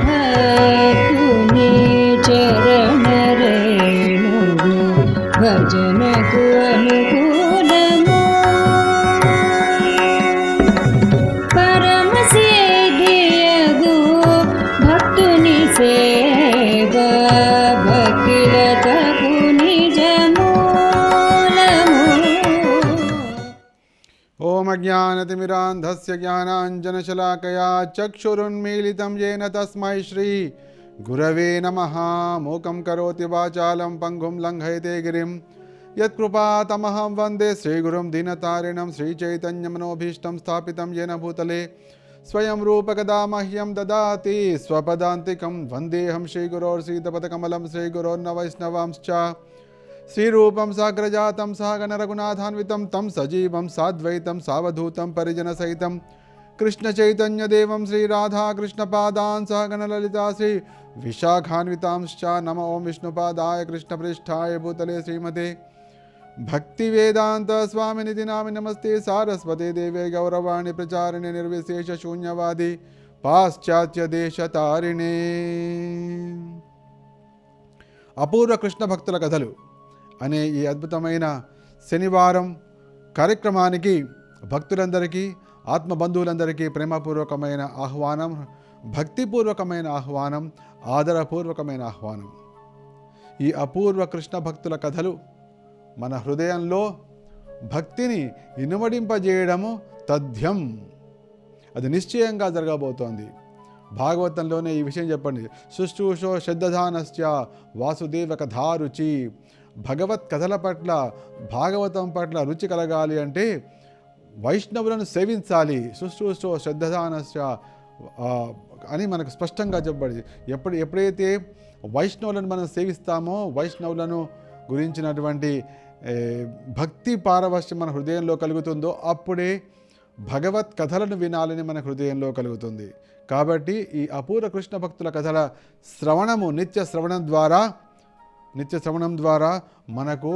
భక్తుని చరణ రేణువు భజనకు అనుకూలము పరమసేదియగు భక్తుని సేవ భక్తిలతకు నిజమూలము. ఓం అజ్ఞానతిమిరాంధస్య జ్ఞానాంజనశలాకయా చక్షురున్మీలితం येन తస్మై శ్రీ గురవే నమః. మూకం కరోతి వాచాలం పంగుం లంఘయతే గిరిం యత్కృపాతమహం వందే శ్రీగురుం దీనతారిణం శ్రీచైతన్యమనోభీష్టం స్థాపితం येन భూతలే స్వయం రూపకదా మహ్యం దదాతి స్వపదాంతికం వందేహం శ్రీగురోర్సీతపదకమలం శ్రీగురోర్న వైష్ణవాంశ్చ శ్రీరూపం సాగ్రజాతం సాగన రఘునాథాన్వితం తం సజీవం సాద్వైతం సావధూతం పరిజన సహితం కృష్ణ చైతన్యదేవం శ్రీరాధాకృష్ణపాదాన్ సాగన లలితా శ్రీ విశాఖాన్వితాంశ్చ నమ ఓం విష్ణుపాదాయ కృష్ణప్రేష్ఠాయ భూతలే శ్రీమతే భక్తివేదాంత స్వామినితి నామి నమస్తే సారస్వతే దేవే గౌరవాణి ప్రచారిణి నిర్విశేష శూన్యవాది పాశ్చాత్య దేశతారిణే. అపూర్వ కృష్ణ భక్తుల కథలు అనే ఈ అద్భుతమైన శనివారం కార్యక్రమానికి భక్తులందరికీ ఆత్మబంధువులందరికీ ప్రేమపూర్వకమైన ఆహ్వానం, భక్తిపూర్వకమైన ఆహ్వానం, ఆదరపూర్వకమైన ఆహ్వానం. ఈ అపూర్వ కృష్ణ భక్తుల కథలు మన హృదయంలో భక్తిని ఇనుమడింపజేయడము తథ్యం. అది నిశ్చయంగా జరగబోతోంది. భాగవతంలోనే ఈ విషయం చెప్పండి. శుశ్రూషో శ్రద్ధానశ్చ వాసుదేవ కథారుచి. భగవత్ కథల పట్ల, భాగవతం పట్ల రుచి కలగాలి అంటే వైష్ణవులను సేవించాలి. శుశ్రూషో శ్రద్ధానశ్చ అని మనకు స్పష్టంగా చెప్పబడింది. ఎప్పుడైతే వైష్ణవులను మనం సేవిస్తామో, వైష్ణవులను గురించినటువంటి భక్తి పారవశ్యం మన హృదయంలో కలుగుతుందో అప్పుడే భగవత్ కథలను వినాలని మన హృదయంలో కలుగుతుంది. కాబట్టి ఈ అపూర్వ కృష్ణ భక్తుల కథల శ్రవణము, నిత్య శ్రవణం ద్వారా మనకు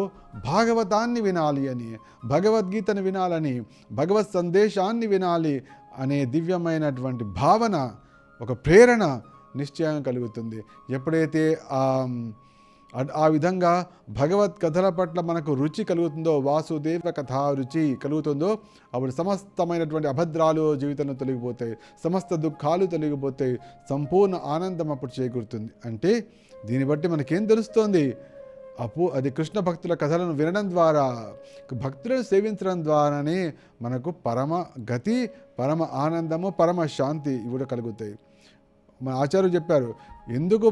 భాగవతాన్ని వినాలి అని, భగవద్గీతను వినాలని, భగవత్ సందేశాన్ని వినాలి అనే దివ్యమైనటువంటి భావన, ఒక ప్రేరణ నిశ్చయం కలుగుతుంది. ఎప్పుడైతే ఆ విధంగా భగవత్ కథల పట్ల మనకు రుచి కలుగుతుందో, వాసుదేవ కథా రుచి కలుగుతుందో, అప్పుడు సమస్తమైనటువంటి అభద్రాలు జీవితంలో తొలగిపోతాయి, సమస్త దుఃఖాలు తొలగిపోతాయి, సంపూర్ణ ఆనందం అప్పుడు చేకూరుతుంది. అంటే దీన్ని బట్టి మనకేం తెలుస్తోంది? అది కృష్ణ భక్తుల కథలను వినడం ద్వారా, భక్తులను సేవించడం ద్వారానే మనకు పరమ గతి, పరమ ఆనందము, పరమ శాంతి ఇవి కలుగుతాయి. మన ఆచార్యులు చెప్పారు, ఎందుకు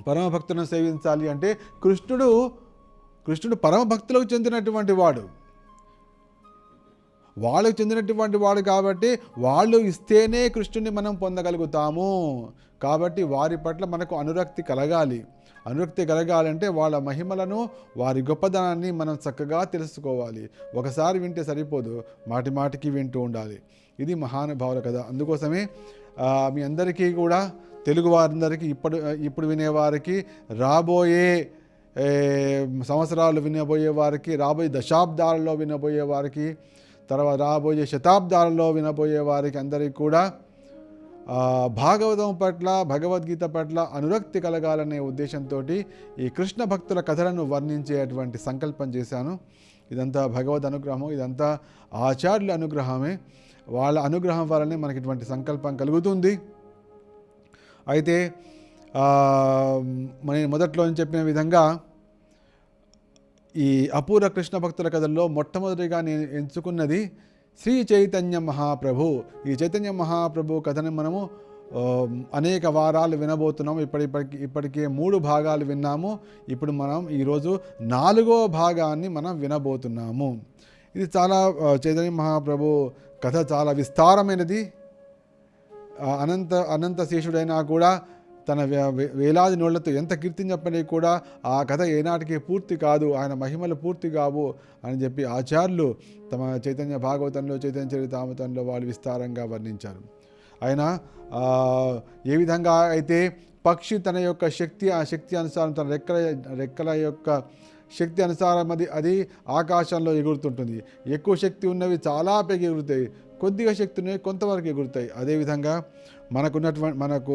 పరమ భక్తులను సేవించాలి అంటే కృష్ణుడు పరమ భక్తులకు చెందినటువంటి వాడు, వాళ్ళకు చెందినటువంటి వాడు. కాబట్టి వాళ్ళు ఇస్తేనే కృష్ణుని మనం పొందగలుగుతాము. కాబట్టి వారి పట్ల మనకు అనురక్తి కలగాలంటే వాళ్ళ మహిమలను, వారి గొప్పదనాన్ని మనం చక్కగా తెలుసుకోవాలి. ఒకసారి వింటే సరిపోదు, మాటి మాటికి వింటూ ఉండాలి. ఇది మహానుభావుల కథ. అందుకోసమే మీ అందరికీ కూడా, తెలుగు వారందరికీ, ఇప్పుడు వినేవారికి, రాబోయే సంవత్సరాలు వినబోయే వారికి, రాబోయే దశాబ్దాలలో వినబోయే వారికి, తర్వాత రాబోయే శతాబ్దాలలో వినబోయే వారికి అందరికీ కూడా భాగవతం పట్ల, భగవద్గీత పట్ల అనురక్తి కలగాలనే ఉద్దేశంతో ఈ కృష్ణ భక్తుల కథలను వర్ణించేటువంటి సంకల్పం చేశాను. ఇదంతా భగవద్ అనుగ్రహము, ఇదంతా ఆచార్యుల అనుగ్రహమే. వాళ్ళ అనుగ్రహం వల్లనే మనకి ఇటువంటి సంకల్పం కలుగుతుంది. అయితే నేను మొదట్లో చెప్పిన విధంగా ఈ అపూర్వ కృష్ణ భక్తుల కథల్లో మొట్టమొదటిగా నేను ఎంచుకున్నది శ్రీ చైతన్య మహాప్రభు. ఈ చైతన్య మహాప్రభు కథని మనము అనేక వారాలు వినబోతున్నాము. ఇప్పటికే 3 భాగాలు విన్నాము. ఇప్పుడు మనం ఈరోజు 4వ భాగాన్ని మనం వినబోతున్నాము. ఇది చాలా చైతన్య మహాప్రభు కథ చాలా విస్తారమైనది. అనంత శేషుడైనా కూడా తన వేలాది నోళ్లతో ఎంత కీర్తించప్పటికీ కూడా ఆ కథ ఏనాటికి పూర్తి కాదు, ఆయన మహిమలు పూర్తి కావు అని చెప్పి ఆచార్యులు తమ చైతన్య భాగవతంలో, చైతన్య చరితామృతంలో వాళ్ళు విస్తారంగా వర్ణించారు. ఆయన ఏ విధంగా అయితే పక్షి తన యొక్క శక్తి, ఆ శక్తి అనుసారం తన రెక్కల యొక్క శక్తి అనుసారం అది ఆకాశంలో ఎగురుతుంటుంది. ఎక్కువ శక్తి ఉన్నవి చాలా పైకి ఎగురుతాయి, కొద్దిగా శక్తి ఉన్నాయి, కొంతవరకు ఎగురుతాయి. అదేవిధంగా మనకు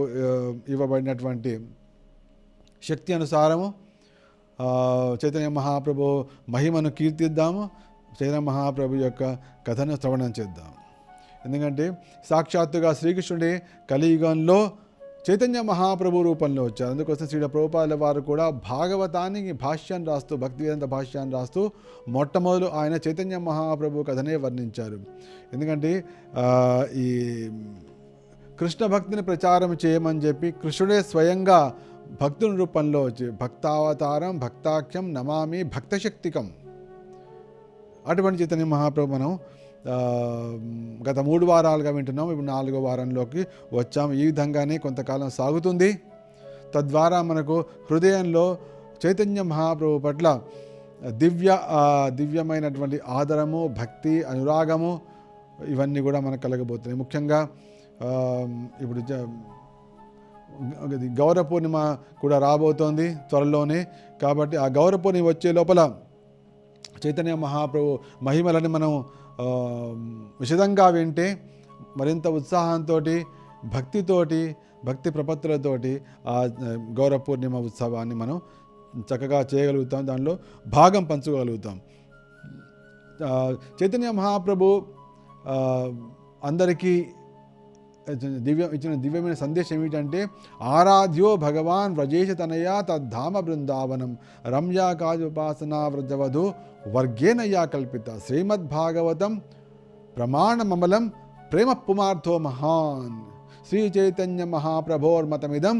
ఇవ్వబడినటువంటి శక్తి అనుసారము చైతన్య మహాప్రభు మహిమను కీర్తిద్దాము, చైతన్య మహాప్రభు యొక్క కథను శ్రవణం చేద్దాం. ఎందుకంటే సాక్షాత్తుగా శ్రీకృష్ణుడే కలియుగంలో చైతన్య మహాప్రభు రూపంలో వచ్చారు. అందుకోసం శ్రీల ప్రభుపాదుల వారు కూడా భాగవతానికి భాష్యాన్ని రాస్తూ, భక్తివేదాంత భాష్యాన్ని రాస్తూ మొట్టమొదలు ఆయన చైతన్య మహాప్రభు కథనే వర్ణించారు. ఎందుకంటే ఈ కృష్ణ భక్తిని ప్రచారం చేయమని చెప్పి కృష్ణుడే స్వయంగా భక్తుని రూపంలో వచ్చి భక్తావతారం భక్తాఖ్యం నమామి భక్తశక్తికం, అటువంటి చైతన్య మహాప్రభు మనం గత 3 వారాలుగా వింటున్నాం. ఇప్పుడు 4వ వారంలోకి వచ్చాం. ఈ విధంగానే కొంతకాలం సాగుతుంది. తద్వారా మనకు హృదయంలో చైతన్య మహాప్రభు పట్ల దివ్యమైనటువంటి ఆదరము, భక్తి, అనురాగము ఇవన్నీ కూడా మనకు కలగబోతున్నాయి. ముఖ్యంగా ఇప్పుడు గౌర పూర్ణిమ కూడా రాబోతోంది త్వరలోనే. కాబట్టి ఆ గౌర పూర్ణిమ వచ్చే లోపల చైతన్య మహాప్రభు మహిమలని మనం విశదంగా వింటే మరింత ఉత్సాహంతో, భక్తితోటి, భక్తి ప్రపత్తులతోటి ఆ గౌర పూర్ణిమ ఉత్సవాన్ని మనం చక్కగా చేయగలుగుతాం, దానిలో భాగం పంచుకోగలుగుతాం. చైతన్య మహాప్రభు అందరికీ ఇచ్చిన దివ్యమైన సందేశం ఏమిటంటే ఆరాధ్యో భగవాన్ వ్రజేశ తనయా తద్ధామ బృందావనం రమ్యా కాజుపాసనా వ్రజవధు వర్గేనయా కల్పిత శ్రీమద్భాగవతం ప్రమాణమమలం ప్రేమ పుమార్థో మహాన్ శ్రీ చైతన్య మహాప్రభోర్మతమిదం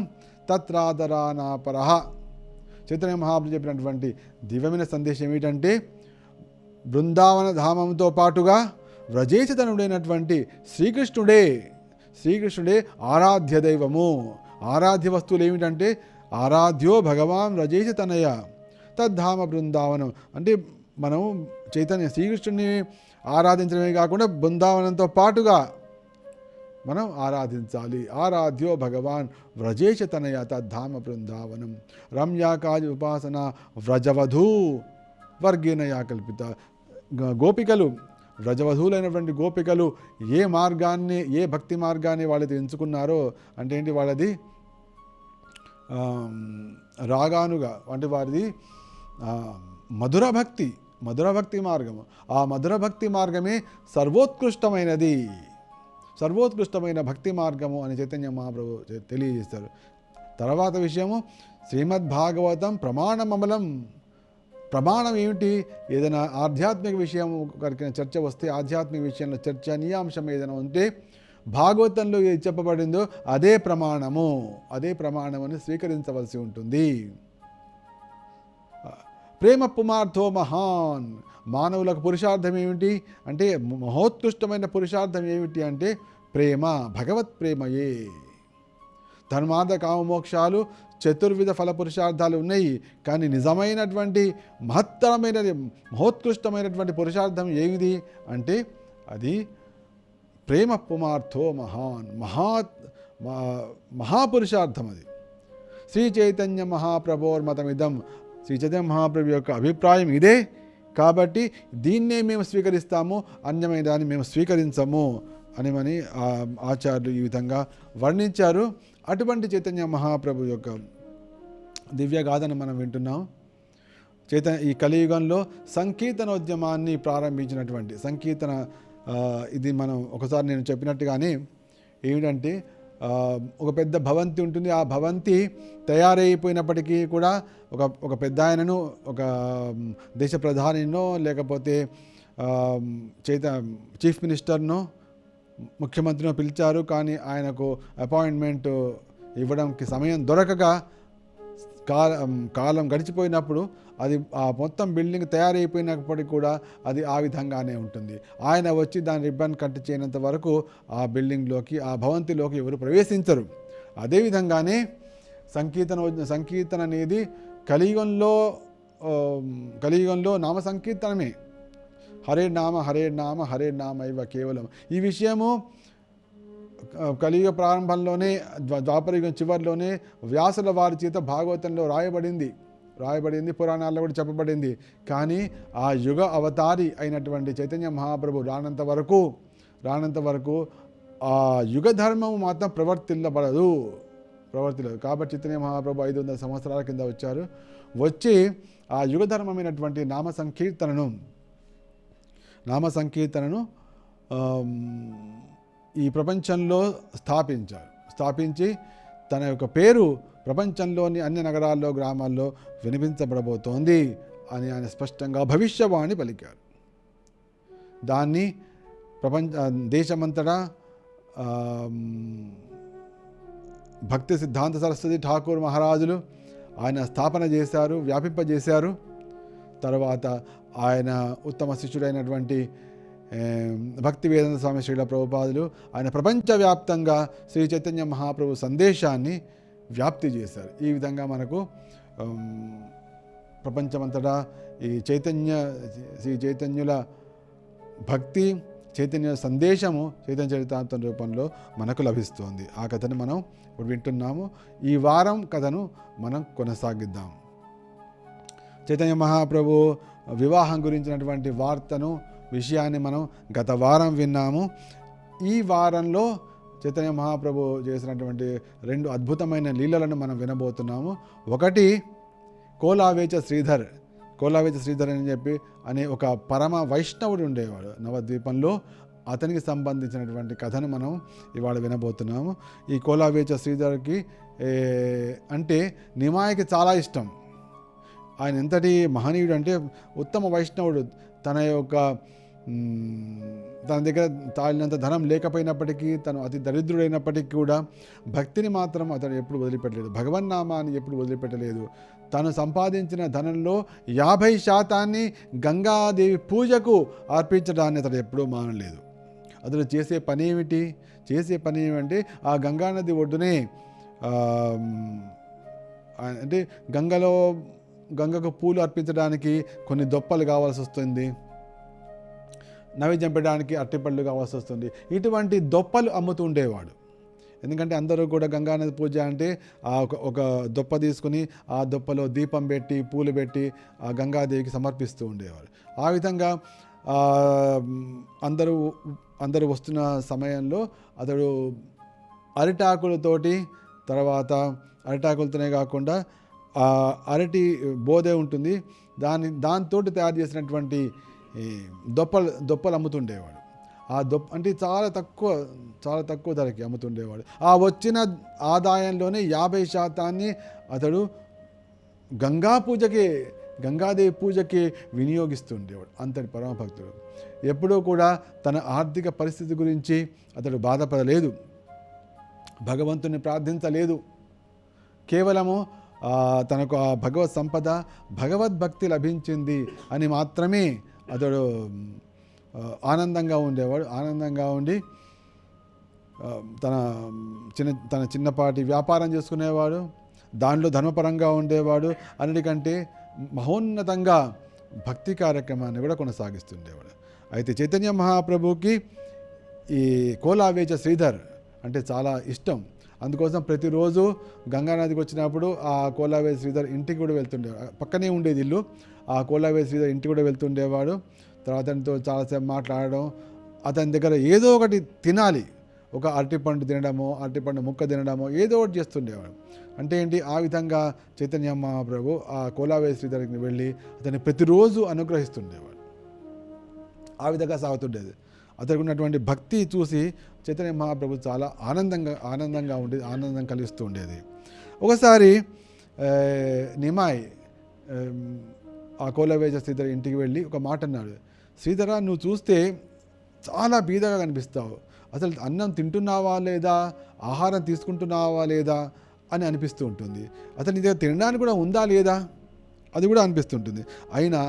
తత్రాదరానాపరః. చైతన్య మహాప్రభు చెప్పినటువంటి దివ్యమైన సందేశం ఏమిటంటే బృందావన ధామంతో పాటుగా వ్రజేశతనుడైనటువంటి శ్రీకృష్ణుడే ఆరాధ్య దైవము. ఆరాధ్య వస్తువులు ఏమిటంటే ఆరాధ్యో భగవాన్ వ్రజేశ తనయ తద్ధామ బృందావనం, అంటే మనం చైతన్య శ్రీకృష్ణుని ఆరాధించడమే కాకుండా బృందావనంతో పాటుగా మనం ఆరాధించాలి. ఆరాధ్యో భగవాన్ వ్రజేశ తనయ తద్ధామ బృందావనం రమ్యాకాజ ఉపాసన వ్రజవధూ వర్గేనయా కల్పిత. గోపికలు, వ్రజవధువులైనటువంటి గోపికలు ఏ భక్తి మార్గాన్ని వాళ్ళైతే ఎంచుకున్నారో, అంటే ఏంటి వాళ్ళది రాగానుగా, అంటే వారిది మధుర భక్తి మార్గము. ఆ మధుర భక్తి మార్గమే సర్వోత్కృష్టమైన భక్తి మార్గము అని చైతన్య మహాప్రభు తెలియజేస్తారు. తర్వాత విషయము శ్రీమద్భాగవతం ప్రమాణమమలం. ప్రమాణం ఏమిటి? ఏదైనా ఆధ్యాత్మిక విషయం కనుక చర్చ వస్తే, ఆధ్యాత్మిక విషయంలో చర్చనీయాంశం ఏదైనా ఉంటే భాగవతంలో ఏది చెప్పబడిందో అదే ప్రమాణమని స్వీకరించవలసి ఉంటుంది. ప్రేమ పుమార్థో మహాన్. మానవులకు పురుషార్థం ఏమిటి అంటే, మహోత్కృష్టమైన పురుషార్థం ఏమిటి అంటే ప్రేమ, భగవత్ ప్రేమయే. ధర్మార్థ కామమోక్షాలు చతుర్విధ ఫల పురుషార్థాలు ఉన్నాయి. కానీ నిజమైనటువంటి మహోత్కృష్టమైనటువంటి పురుషార్థం ఏమిది అంటే అది ప్రేమ పుమార్థో మహాన్, మహాపురుషార్థం అది. శ్రీ చైతన్య మహాప్రభోర్మతమిదం. శ్రీ చైతన్య మహాప్రభు యొక్క అభిప్రాయం ఇదే. కాబట్టి దీన్నే మేము స్వీకరిస్తాము, అన్యమైన దాన్ని మేము స్వీకరించము అని ఆచార్యులు ఈ విధంగా వర్ణించారు. అటువంటి చైతన్య మహాప్రభు యొక్క దివ్యగాథను మనం వింటున్నాం. ఈ కలియుగంలో సంకీర్తనోద్యమాన్ని ప్రారంభించినటువంటి ఇది మనం ఒకసారి నేను చెప్పినట్టుగానే ఏమిటంటే ఒక పెద్ద భవంతి ఉంటుంది. ఆ భవంతి తయారైపోయినప్పటికీ కూడా ఒక పెద్ద ఆయనను, ఒక దేశ ప్రధానినో లేకపోతే చీఫ్ మినిస్టర్నో ముఖ్యమంత్రినో పిలిచారు. కానీ ఆయనకు అపాయింట్మెంట్ ఇవ్వడానికి సమయం దొరకక కాలం గడిచిపోయినప్పుడు అది ఆ మొత్తం బిల్డింగ్ తయారైపోయినప్పటికీ కూడా అది ఆ విధంగానే ఉంటుంది. ఆయన వచ్చి దాని రిబ్బన్ కట్ చేయనంత వరకు ఆ బిల్డింగ్లోకి, ఆ భవంతిలోకి ఎవరు ప్రవేశించరు. అదేవిధంగానే సంకీర్తన అనేది కలియుగంలో నామ సంకీర్తనమే. హరే నామ ఇవ కేవలం. ఈ విషయము కలియుగ ప్రారంభంలోనే, ద్వాపరయుగం చివరిలోనే వ్యాసుల వారి చేత భాగవతంలో రాయబడింది, పురాణాల్లో కూడా చెప్పబడింది. కానీ ఆ యుగ అవతారి అయినటువంటి చైతన్య మహాప్రభు రానంత వరకు రానంత వరకు ఆ యుగ ధర్మము మాత్రం ప్రవర్తిల్లబడదు. కాబట్టి చైతన్య మహాప్రభు 500 సంవత్సరాల కింద వచ్చారు. వచ్చి ఆ యుగ ధర్మమైనటువంటి నామ సంకీర్తనను ఈ ప్రపంచంలో స్థాపించి తన యొక్క పేరు ప్రపంచంలోని అన్ని నగరాల్లో, గ్రామాల్లో వినిపించబడబోతోంది అని ఆయన స్పష్టంగా భవిష్యవాణి పలికారు. దాన్ని దేశమంతటా భక్తి సిద్ధాంత సరస్వతి ఠాకూర్ మహారాజులు ఆయన స్థాపన చేశారు, వ్యాపింపజేశారు. తర్వాత ఆయన ఉత్తమ శిష్యుడైనటువంటి భక్తి వేదాంత స్వామి శ్రీల ప్రభుపాదులు ఆయన ప్రపంచవ్యాప్తంగా శ్రీ చైతన్య మహాప్రభు సందేశాన్ని వ్యాప్తి చేశారు. ఈ విధంగా మనకు ప్రపంచమంతటా ఈ శ్రీ చైతన్యుల భక్తి, చైతన్య సందేశము చైతన్య చరితామృతం రూపంలో మనకు లభిస్తోంది. ఆ కథను మనం ఇప్పుడు వింటున్నాము. ఈ వారం కథను మనం కొనసాగిద్దాం. చైతన్య మహాప్రభు వివాహం గురించినటువంటి విషయాన్ని మనం గత వారం విన్నాము. ఈ వారంలో చైతన్య మహాప్రభు చేసినటువంటి 2 అద్భుతమైన లీలలను మనం వినబోతున్నాము. ఒకటి కోలావేచ శ్రీధర్ అని చెప్పి ఒక పరమ వైష్ణవుడు ఉండేవాడు నవద్వీపంలో. అతనికి సంబంధించినటువంటి కథను మనం ఇవాళ వినబోతున్నాము. ఈ కోలావేచ శ్రీధర్కి అంటే నిమాయికి చాలా ఇష్టం. ఆయన ఎంతటి మహనీయుడు అంటే ఉత్తమ వైష్ణవుడు. తన దగ్గర తాళినంత ధనం లేకపోయినప్పటికీ, తను అతి దరిద్రుడైనప్పటికీ కూడా భక్తిని మాత్రం అతడు ఎప్పుడు వదిలిపెట్టలేదు, భగవన్నామాన్ని ఎప్పుడు వదిలిపెట్టలేదు. తను సంపాదించిన ధనంలో 50% గంగాదేవి పూజకు అర్పించడాన్ని అతడు ఎప్పుడూ మానలేదు. అతడు చేసే పని ఏమంటే ఆ గంగానది ఒడ్డునే అంటే గంగకు పూలు అర్పించడానికి కొన్ని దొప్పలు కావాల్సి వస్తుంది, నైవేద్యం పెట్టడానికి అరటిపళ్ళు కావాల్సి వస్తుంది. ఇటువంటి దొప్పలు అమ్ముతూ ఉండేవాడు. ఎందుకంటే అందరూ కూడా గంగానది పూజ అంటే ఒక దొప్ప తీసుకుని ఆ దొప్పలో దీపం పెట్టి పూలు పెట్టి ఆ గంగాదేవికి సమర్పిస్తూ ఉండేవారు. ఆ విధంగా అందరూ వస్తున్న సమయంలో అతడు అరిటాకులతోటి, తర్వాత అరిటాకులతోనే కాకుండా అరటి బోధే ఉంటుంది, దాంతో తయారు చేసినటువంటి దొప్పలు అమ్ముతుండేవాడు. ఆ అంటే చాలా తక్కువ ధరకి అమ్ముతుండేవాడు. ఆ వచ్చిన ఆదాయంలోనే 50% అతడు గంగాదేవి పూజకి వినియోగిస్తుండేవాడు. అంతటి పరమభక్తుడు. ఎప్పుడూ కూడా తన ఆర్థిక పరిస్థితి గురించి అతడు బాధపడలేదు, భగవంతుని ప్రార్థించలేదు. కేవలము తనకు ఆ భగవత్ సంపద, భగవద్భక్తి లభించింది అని మాత్రమే అతడు ఆనందంగా ఉండేవాడు. ఆనందంగా ఉండి తన చిన్నపాటి వ్యాపారం చేసుకునేవాడు, దానిలో ధర్మపరంగా ఉండేవాడు. అన్నిటికంటే మహోన్నతంగా భక్తి కార్యక్రమాన్ని కూడా కొనసాగిస్తుండేవాడు. అయితే చైతన్య మహాప్రభుకి ఈ కోలావేచ శ్రీధర్ అంటే చాలా ఇష్టం. అందుకోసం ప్రతిరోజు గంగానదికి వచ్చినప్పుడు ఆ కోలావేచ శ్రీధర్ ఇంటికి కూడా వెళ్తుండేవాడు. పక్కనే ఉండేది ఇల్లు. ఆ కోలావేచ శ్రీధర్ ఇంటికి కూడా వెళ్తుండేవాడు. తర్వాత అతనితో చాలాసేపు మాట్లాడడం, అతని దగ్గర ఏదో ఒకటి తినాలి, ఒక అరటిపండు తినడమో, అరటిపండు ముక్క తినడమో ఏదో ఒకటి చేస్తుండేవాడు. అంటే ఏంటి, ఆ విధంగా చైతన్య మహాప్రభు ఆ కోలావేచ శ్రీధర్కి వెళ్ళి అతన్ని ప్రతిరోజు అనుగ్రహిస్తుండేవాడు. ఆ విధంగా సాగుతుండేది. అతనికి ఉన్నటువంటి భక్తి చూసి చైతన్య మహాప్రభు చాలా ఆనందంగా ఉండేది, ఆనందం కలిగిస్తూ ఉండేది. ఒకసారి నిమాయ్ ఆ కోలావేచ శ్రీధర్ ఇంటికి వెళ్ళి ఒక మాట అన్నాడు. శ్రీధర, నువ్వు చూస్తే చాలా బీదగా కనిపిస్తావు, అసలు అన్నం తింటున్నావా లేదా, ఆహారం తీసుకుంటున్నావా లేదా అని అనిపిస్తూ ఉంటుంది. అసలు నీ దగ్గర తినడానికి కూడా ఉందా లేదా అది కూడా అనిపిస్తుంటుంది. అయినా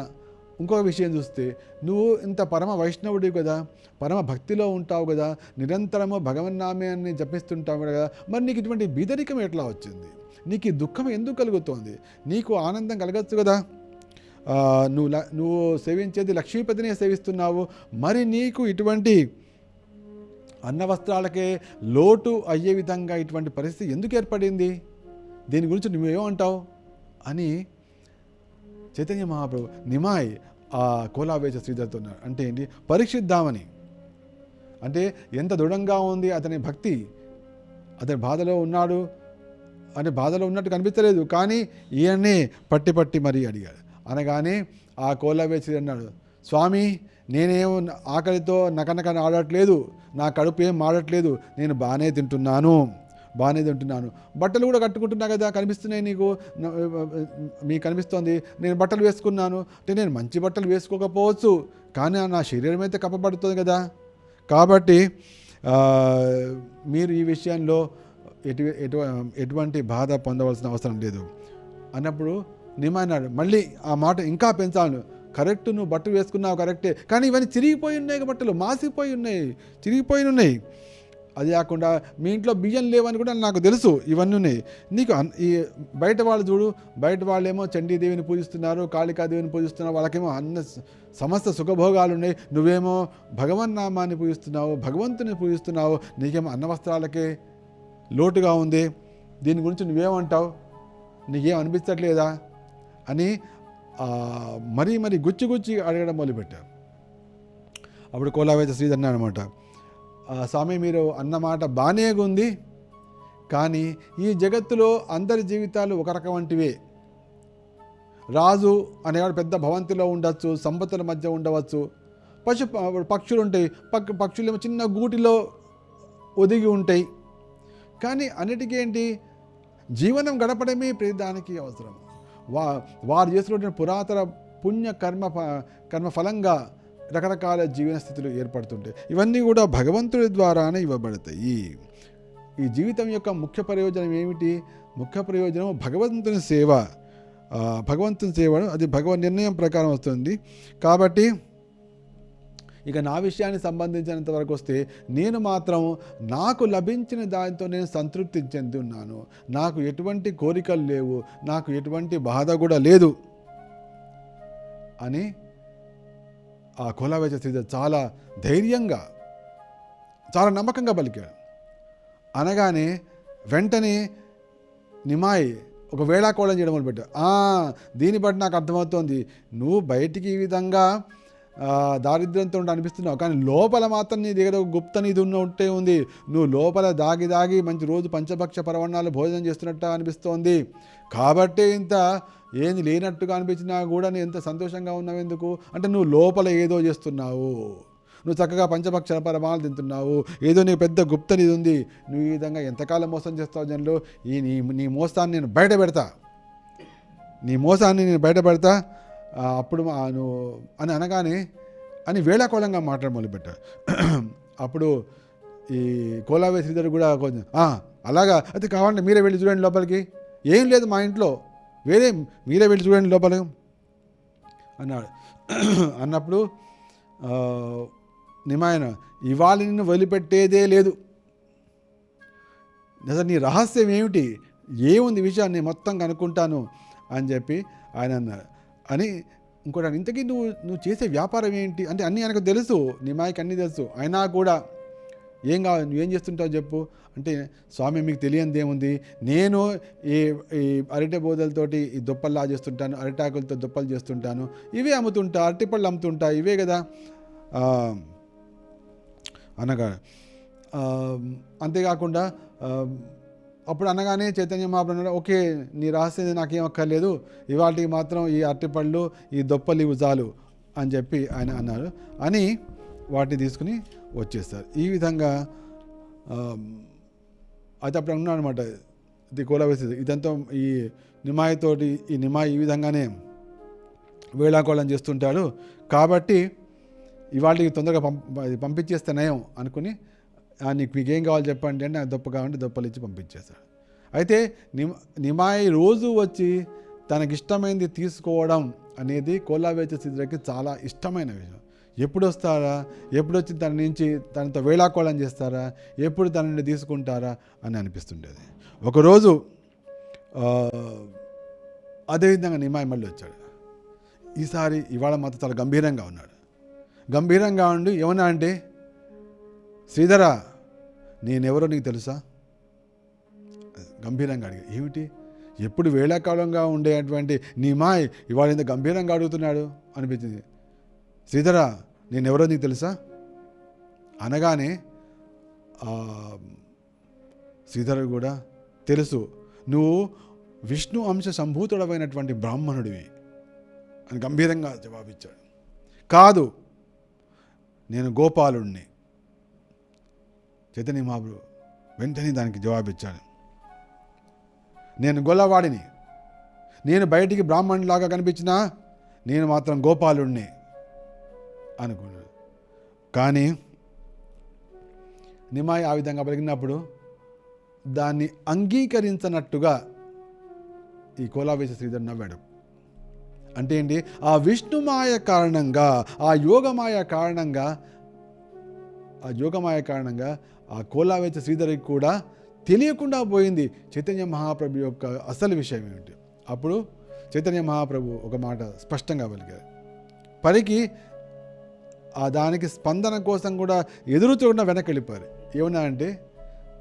ఇంకొక విషయం చూస్తే నువ్వు ఇంత పరమ వైష్ణవుడివి కదా, పరమ భక్తిలో ఉంటావు కదా, నిరంతరము భగవన్నామాన్ని జపిస్తుంటావు కదా, మరి నీకు ఇటువంటి బీదరికం ఎట్లా వచ్చింది, నీకు ఈ దుఃఖం ఎందుకు కలుగుతోంది, నీకు ఆనందం కలగచ్చు కదా, నువ్వు సేవించేది లక్ష్మీపతినే సేవిస్తున్నావు, మరి నీకు ఇటువంటి అన్న వస్త్రాలకే లోటు అయ్యే విధంగా ఇటువంటి పరిస్థితి ఎందుకు ఏర్పడింది, దీని గురించి నువ్వేమంటావు అని చైతన్య మహాప్రభు నిమాయ్ ఆ కోలావేచ శ్రీధర్తో అంటే ఏంటి పరీక్షిద్దామని. అంటే ఎంత దృఢంగా ఉంది అతని భక్తి. అతని బాధలో ఉన్నాడు అంటే బాధలో ఉన్నట్టు కనిపించలేదు, కానీ ఈయన్నే పట్టి మరీ అడిగాడు. అనగానే ఆ కోలవేసి అన్నాడు, స్వామి నేనేం ఆకలితో నకనక ఆడట్లేదు, నా కడుపు ఏం మాడట్లేదు, నేను బాగానే తింటున్నాను. బట్టలు కూడా కట్టుకుంటున్నా కదా, కనిపిస్తున్నాయి నీకు, మీకు కనిపిస్తోంది. నేను బట్టలు వేసుకున్నాను అంటే నేను మంచి బట్టలు వేసుకోకపోవచ్చు, కానీ నా శరీరం అయితే కప్పబడుతుంది కదా. కాబట్టి మీరు ఈ విషయంలో ఎటువంటి బాధ పొందవలసిన అవసరం లేదు అన్నప్పుడు నియమన్నాడు. మళ్ళీ ఆ మాట ఇంకా పెంచాను. కరెక్ట్, నువ్వు బట్టలు వేసుకున్నావు కరెక్టే, కానీ ఇవన్నీ చిరిగిపోయి ఉన్నాయి, బట్టలు మాసిపోయి ఉన్నాయి, చిరిగిపోయి ఉన్నాయి. అది కాకుండా మీ ఇంట్లో బియ్యం లేవని కూడా నాకు తెలుసు, ఇవన్నీ ఉన్నాయి. నీకు ఈ బయట వాళ్ళు చూడు, బయట వాళ్ళేమో చండీదేవిని పూజిస్తున్నారు, కాళికాదేవిని పూజిస్తున్నారు, వాళ్ళకేమో సమస్త సుఖభోగాలు ఉన్నాయి. నువ్వేమో భగవన్నామాన్ని పూజిస్తున్నావు, భగవంతుని పూజిస్తున్నావు, నీకేమో అన్నవస్త్రాలకే లోటుగా ఉంది. దీని గురించి నువ్వేమంటావు, నీకేం అనిపించట్లేదా అని మరీ గుచ్చి అడగడం మొదలుపెట్టారు. అప్పుడు కోలావేత శ్రీధర్ అన్నాడు అనమాట, స్వామి మీరు అన్నమాట బాగానే ఉంది, కానీ ఈ జగత్తులో అందరి జీవితాలు ఒక రకం వంటివే. రాజు అనేవాడు పెద్ద భవంతిలో ఉండొచ్చు, సంపత్తుల మధ్య ఉండవచ్చు, పక్షులు ఉంటాయి, పక్షులేమో చిన్న గూటిలో ఒదిగి ఉంటాయి. కానీ అన్నిటికీ ఏంటి, జీవనం గడపడమే దానికి అవసరం. వారు చేసినటువంటి పురాతన పుణ్య కర్మ ఫలంగా రకరకాల జీవన స్థితులు ఏర్పడుతుంటాయి. ఇవన్నీ కూడా భగవంతుడి ద్వారానే ఇవ్వబడతాయి. ఈ జీవితం యొక్క ముఖ్య ప్రయోజనం ఏమిటి? ముఖ్య ప్రయోజనం భగవంతుని సేవ. భగవంతుని సేవ అది భగవన్ నిర్ణయం ప్రకారం వస్తుంది. కాబట్టి ఇక నా విషయానికి సంబంధించినంత వరకు వస్తే, నేను మాత్రం నాకు లభించిన దానితో నేను సంతృప్తి చెంది ఉన్నాను. నాకు ఎటువంటి కోరికలు లేవు, నాకు ఎటువంటి బాధ కూడా లేదు అని ఆ కోలావేచ శ్రీధర్ చాలా ధైర్యంగా, చాలా నమ్మకంగా పలికాడు. అనగానే వెంటనే నిమాయి ఒక వేళాకోళం చేయడం మొదలుపెట్టాడు. దీన్ని బట్టి నాకు అర్థమవుతోంది, నువ్వు బయటికి ఈ విధంగా దారిద్ర్యంతో అనిపిస్తున్నావు, కానీ లోపల మాత్రం నీ దగ్గర ఒక గుప్త నిధి ఉన్నట్టే ఉంది. నువ్వు లోపల దాగి మంచి రోజు పంచభక్ష పరవణాలు భోజనం చేస్తున్నట్టు అనిపిస్తోంది. కాబట్టే ఇంత ఏంది లేనట్టుగా అనిపించినా కూడా నేను ఎంత సంతోషంగా ఉన్నావు ఎందుకు అంటే, నువ్వు లోపల ఏదో చేస్తున్నావు, నువ్వు చక్కగా పంచభక్ష పరమాలు తింటున్నావు, ఏదో నీకు పెద్ద గుప్త నిధి ఉంది. నువ్వు ఈ విధంగా ఎంతకాలం మోసం చేస్తావు జనులు, నీ మోసాన్ని నేను బయట పెడతా, అప్పుడు నువ్వు అని అనగానే అని వేళాకోళంగా మాట్లాడ మొదలుపెట్టాడు. అప్పుడు ఈ కోలావే శ్రీధర్ కూడా కొంచెం అలాగా అయితే కావాలంటే మీరే వెళ్ళి చూడండి లోపలికి, ఏం లేదు మా ఇంట్లో, మీరే వెళ్ళి చూడండి లోపలికి అన్నాడు. అన్నప్పుడు నిమాయన, ఇవాళ నిన్ను వదిలిపెట్టేదే లేదు, అసలు నీ రహస్యం ఏముంది విషయాన్ని మొత్తం కనుక్కుంటాను అని చెప్పి ఆయన అన్నాడు. అని ఇంకోటి, ఇంతకీ నువ్వు చేసే వ్యాపారం ఏంటి అంటే అన్నీ ఆయనకు తెలుసు, నిమాయికి అన్నీ తెలుసు. అయినా కూడా ఏం కావాలి, నువ్వేం చేస్తుంటావు చెప్పు అంటే, స్వామి మీకు తెలియంది ఏముంది, నేను ఈ అరటి బోదలతోటి ఈ దుప్పల్లా చేస్తుంటాను, అరటాకులతో దుప్పలు చేస్తుంటాను, ఇవే అమ్ముతుంటా, అరటిపళ్ళు అమ్ముతుంటా, ఇవే కదా అనగా. అంతేకాకుండా అప్పుడు అనగానే చైతన్య మహాప్రభు అన్నాడు, ఓకే నీ రహస్యం నాకేం అక్కర్లేదు, ఇవాళకి మాత్రం ఈ అరటిపళ్ళు ఈ దొప్పలు ఇవి చాలు అని చెప్పి ఆయన అన్నారు. అని వాటిని తీసుకుని వచ్చేస్తారు. ఈ విధంగా అయితే అప్పుడు అన్నాడు అనమాట, ఇది కోలావేసి ఇదంతా ఈ నిమాయితోటి, ఈ నిమాయి ఈ విధంగానే వేళాకోళం చేస్తుంటాడు, కాబట్టి ఇవాళకి తొందరగా పంపించేస్తే నయం అనుకుని, మీకేం కావాలి చెప్పండి అంటే, నాకు దొప్ప కావాలంటే దొప్పలు ఇచ్చి పంపించేశాడు. అయితే నిమాయి రోజు వచ్చి తనకిష్టమైనది తీసుకోవడం అనేది కోలావేచ శ్రీధర్కి చాలా ఇష్టమైన విషయం. ఎప్పుడు వస్తారా, ఎప్పుడు వచ్చి తన నుంచి తనతో వేళాకోళం చేస్తారా, ఎప్పుడు తన నుండి తీసుకుంటారా అని అనిపిస్తుండేది. ఒకరోజు అదేవిధంగా నిమాయి మళ్ళీ వచ్చాడు. ఇవాళ మాత్రం చాలా గంభీరంగా ఉన్నాడు. గంభీరంగా ఉండి ఏమన్నా అంటే, శ్రీధర నేనెవరో నీకు తెలుసా? గంభీరంగా అడిగా. ఏమిటి, ఎప్పుడు వేళాకాలంగా ఉండేటువంటి నిమాయ్ ఇవాళ ఇంత గంభీరంగా అడుగుతున్నాడు అనిపించింది. శ్రీధర నేనెవరో నీకు తెలుసా? అనగానే శ్రీధరుడు కూడా తెలుసు, నువ్వు విష్ణు అంశ సంభూతుడమైనటువంటి బ్రాహ్మణుడివి అని గంభీరంగా జవాబిచ్చాడు. కాదు, నేను గోపాలుణ్ణి. చైతన్య మహాప్రభు వెంటనే దానికి జవాబిచ్చాడు, నేను గొల్లవాడిని, నేను బయటికి బ్రాహ్మణులాగా కనిపించినా నేను మాత్రం గోపాలుణ్ణి అనుకున్నాడు. కానీ నిమాయి ఆ విధంగా పలికినప్పుడు దాన్ని అంగీకరించనట్టుగా ఈ కోలావేశ శ్రీధర్ నవ్వాడు. అంటే ఏంటి, ఆ విష్ణుమాయ కారణంగా, ఆ యోగమాయ కారణంగా ఆ కోలావేశ శ్రీధరికి కూడా తెలియకుండా పోయింది చైతన్య మహాప్రభు యొక్క అసలు విషయం ఏమిటి. అప్పుడు చైతన్య మహాప్రభు ఒక మాట స్పష్టంగా పలికారు. పలికి ఆ దానికి స్పందన కోసం కూడా ఎదురు చూడకుండా వెనక్కి వెళ్ళిపోయారు. ఏమన్నా అంటే,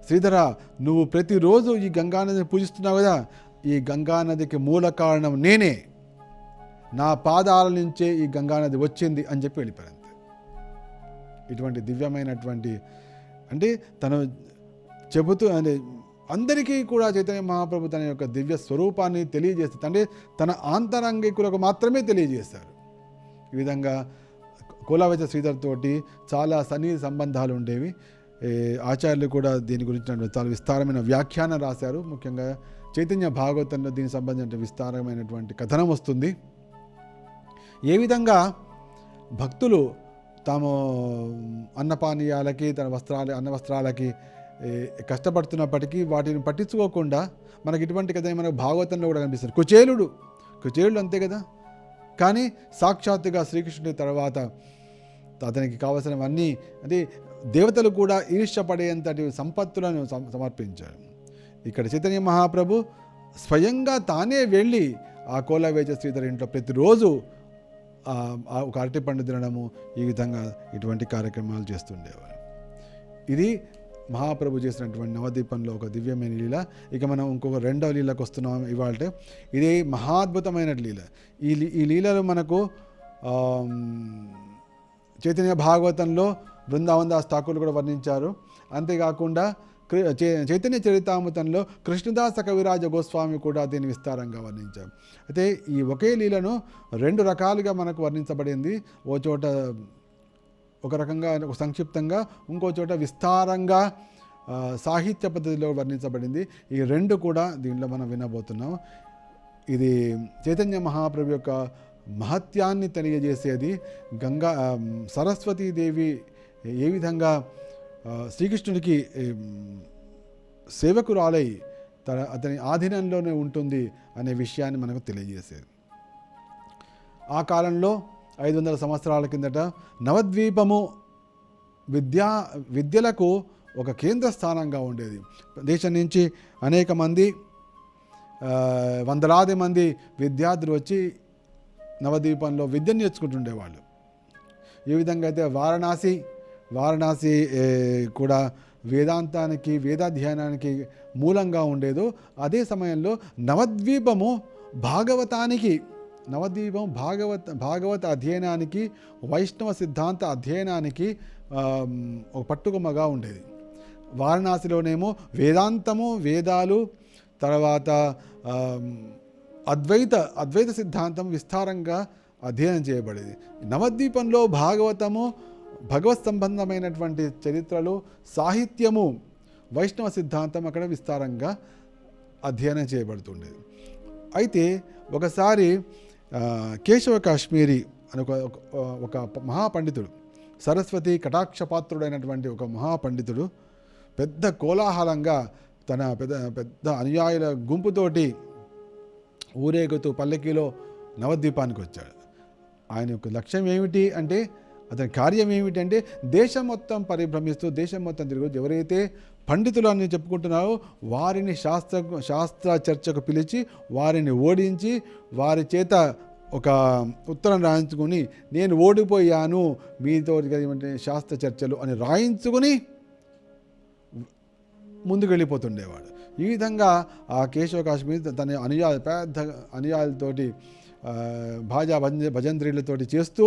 శ్రీధర, నువ్వు ప్రతిరోజు ఈ గంగానదిని పూజిస్తున్నావు కదా, ఈ గంగానదికి మూల కారణం నేనే, నా పాదాల నుంచే ఈ గంగానది వచ్చింది అని చెప్పి వెళ్ళిపోయారు. అంతే. ఇటువంటి దివ్యమైనటువంటి, అంటే తను చెబుతూ, అంటే అందరికీ కూడా చైతన్య మహాప్రభు తన యొక్క దివ్య స్వరూపాన్ని తెలియజేస్తారు. అంటే తన ఆంతరంగికులకు మాత్రమే తెలియజేస్తారు. ఈ విధంగా కోలావేశ శ్రీధర్ తోటి చాలా సన్నిహిత సంబంధాలు ఉండేవి. ఆచార్యులు కూడా దీని గురించి చాలా విస్తారమైన వ్యాఖ్యానం రాశారు. ముఖ్యంగా చైతన్య భాగవతంలో దీనికి సంబంధించిన విస్తారమైనటువంటి కథనం వస్తుంది. ఏ విధంగా భక్తులు తాము అన్నపానీయాలకి, తన అన్న వస్త్రాలకి కష్టపడుతున్నప్పటికీ వాటిని పట్టించుకోకుండా, మనకి ఇటువంటి కథ మనకు భాగవతంలో కూడా కనిపిస్తుంది. కుచేలుడు అంతే కదా. కానీ సాక్షాత్తుగా శ్రీకృష్ణుడి తర్వాత అతనికి కావలసినవన్నీ, అంటే దేవతలు కూడా ఈర్ష్యపడేంతటి సంపత్తులను సమర్పించారు. ఇక్కడ చైతన్య మహాప్రభు స్వయంగా తానే వెళ్ళి ఆ కోలావేశ శ్రీధర్ ఇంట్లో ప్రతిరోజు ఒక అరటిపండు తినడము, ఈ విధంగా ఇటువంటి కార్యక్రమాలు చేస్తుండేవారు. ఇది మహాప్రభు చేసినటువంటి నవద్వీపంలో ఒక దివ్యమైన లీల. ఇక మనం ఇంకొక రెండవ లీలకు వస్తున్నాం ఇవాళ. ఇది మహాద్భుతమైన లీల. ఈ లీలలో మనకు చైతన్య భాగవతంలో బృందావన్ దాస్ ఠాకూర్ కూడా వర్ణించారు. అంతేకాకుండా చైతన్య చరితామృతంలో కృష్ణదాస కవిరాజ గోస్వామి కూడా దీన్ని విస్తారంగా వర్ణించారు. అయితే ఈ ఒకే లీలను రెండు రకాలుగా మనకు వర్ణించబడింది. ఓ చోట ఒక రకంగా సంక్షిప్తంగా, ఇంకో చోట విస్తారంగా సాహిత్య పద్ధతిలో వర్ణించబడింది. ఈ రెండు కూడా దీనిలో మనం వినబోతున్నాం. ఇది చైతన్య మహాప్రభు యొక్క మహత్యాన్ని తెలియజేసేది. సరస్వతీదేవి ఏ విధంగా శ్రీకృష్ణుడికి సేవకురాలై అతని ఆధీనంలోనే ఉంటుంది అనే విషయాన్ని మనకు తెలియజేసేది. ఆ కాలంలో 500 సంవత్సరాల కిందట నవద్వీపము విద్యలకు ఒక కేంద్ర స్థానంగా ఉండేది. దేశం నుంచి అనేక మంది, వందలాది మంది విద్యార్థులు వచ్చి నవద్వీపంలో విద్యను నేర్చుకుంటుండేవాళ్ళు. ఏ విధంగా అయితే వారణాసి కూడా వేదాంతానికి, వేదాధ్యయనానికి మూలంగా ఉండేదో, అదే సమయంలో నవద్వీపం భాగవత అధ్యయనానికి, వైష్ణవ సిద్ధాంత అధ్యయనానికి ఒక పట్టుకొమ్మగా ఉండేది. వారణాసిలోనేమో వేదాంతము, వేదాలు, తర్వాత అద్వైత సిద్ధాంతం విస్తారంగా అధ్యయనం చేయబడేది. నవద్వీపంలో భాగవతము, భగవత్ సంబంధమైనటువంటి చరిత్రలు, సాహిత్యము, వైష్ణవ సిద్ధాంతం అక్కడ విస్తారంగా అధ్యయనం చేయబడుతుండేది. అయితే ఒకసారి కేశవ కాశ్మీరి అని ఒక మహాపండితుడు, సరస్వతి కటాక్షపాత్రుడైనటువంటి ఒక మహాపండితుడు పెద్ద కోలాహలంగా తన పెద్ద అనుయాయుల గుంపుతోటి ఊరేగుతూ పల్లకీలో నవద్వీపానికి వచ్చాడు. ఆయన యొక్క లక్ష్యం ఏమిటి అంటే, అతని కార్యం ఏమిటంటే, దేశం మొత్తం పరిభ్రమిస్తూ, దేశం మొత్తం తిరుగుతూ ఎవరైతే పండితులు అని చెప్పుకుంటున్నారో వారిని శాస్త్ర చర్చకు పిలిచి, వారిని ఓడించి, వారి చేత ఒక ఉత్తరం రాయించుకుని, నేను ఓడిపోయాను మీతో శాస్త్ర చర్చలు అని రాయించుకుని ముందుకు వెళ్ళిపోతుండేవాడు. ఈ విధంగా ఆ కేశవ కాశ్మీర్ తన పెద్ద అనుయాయులతోటి భజంత్రీలతోటి చేస్తూ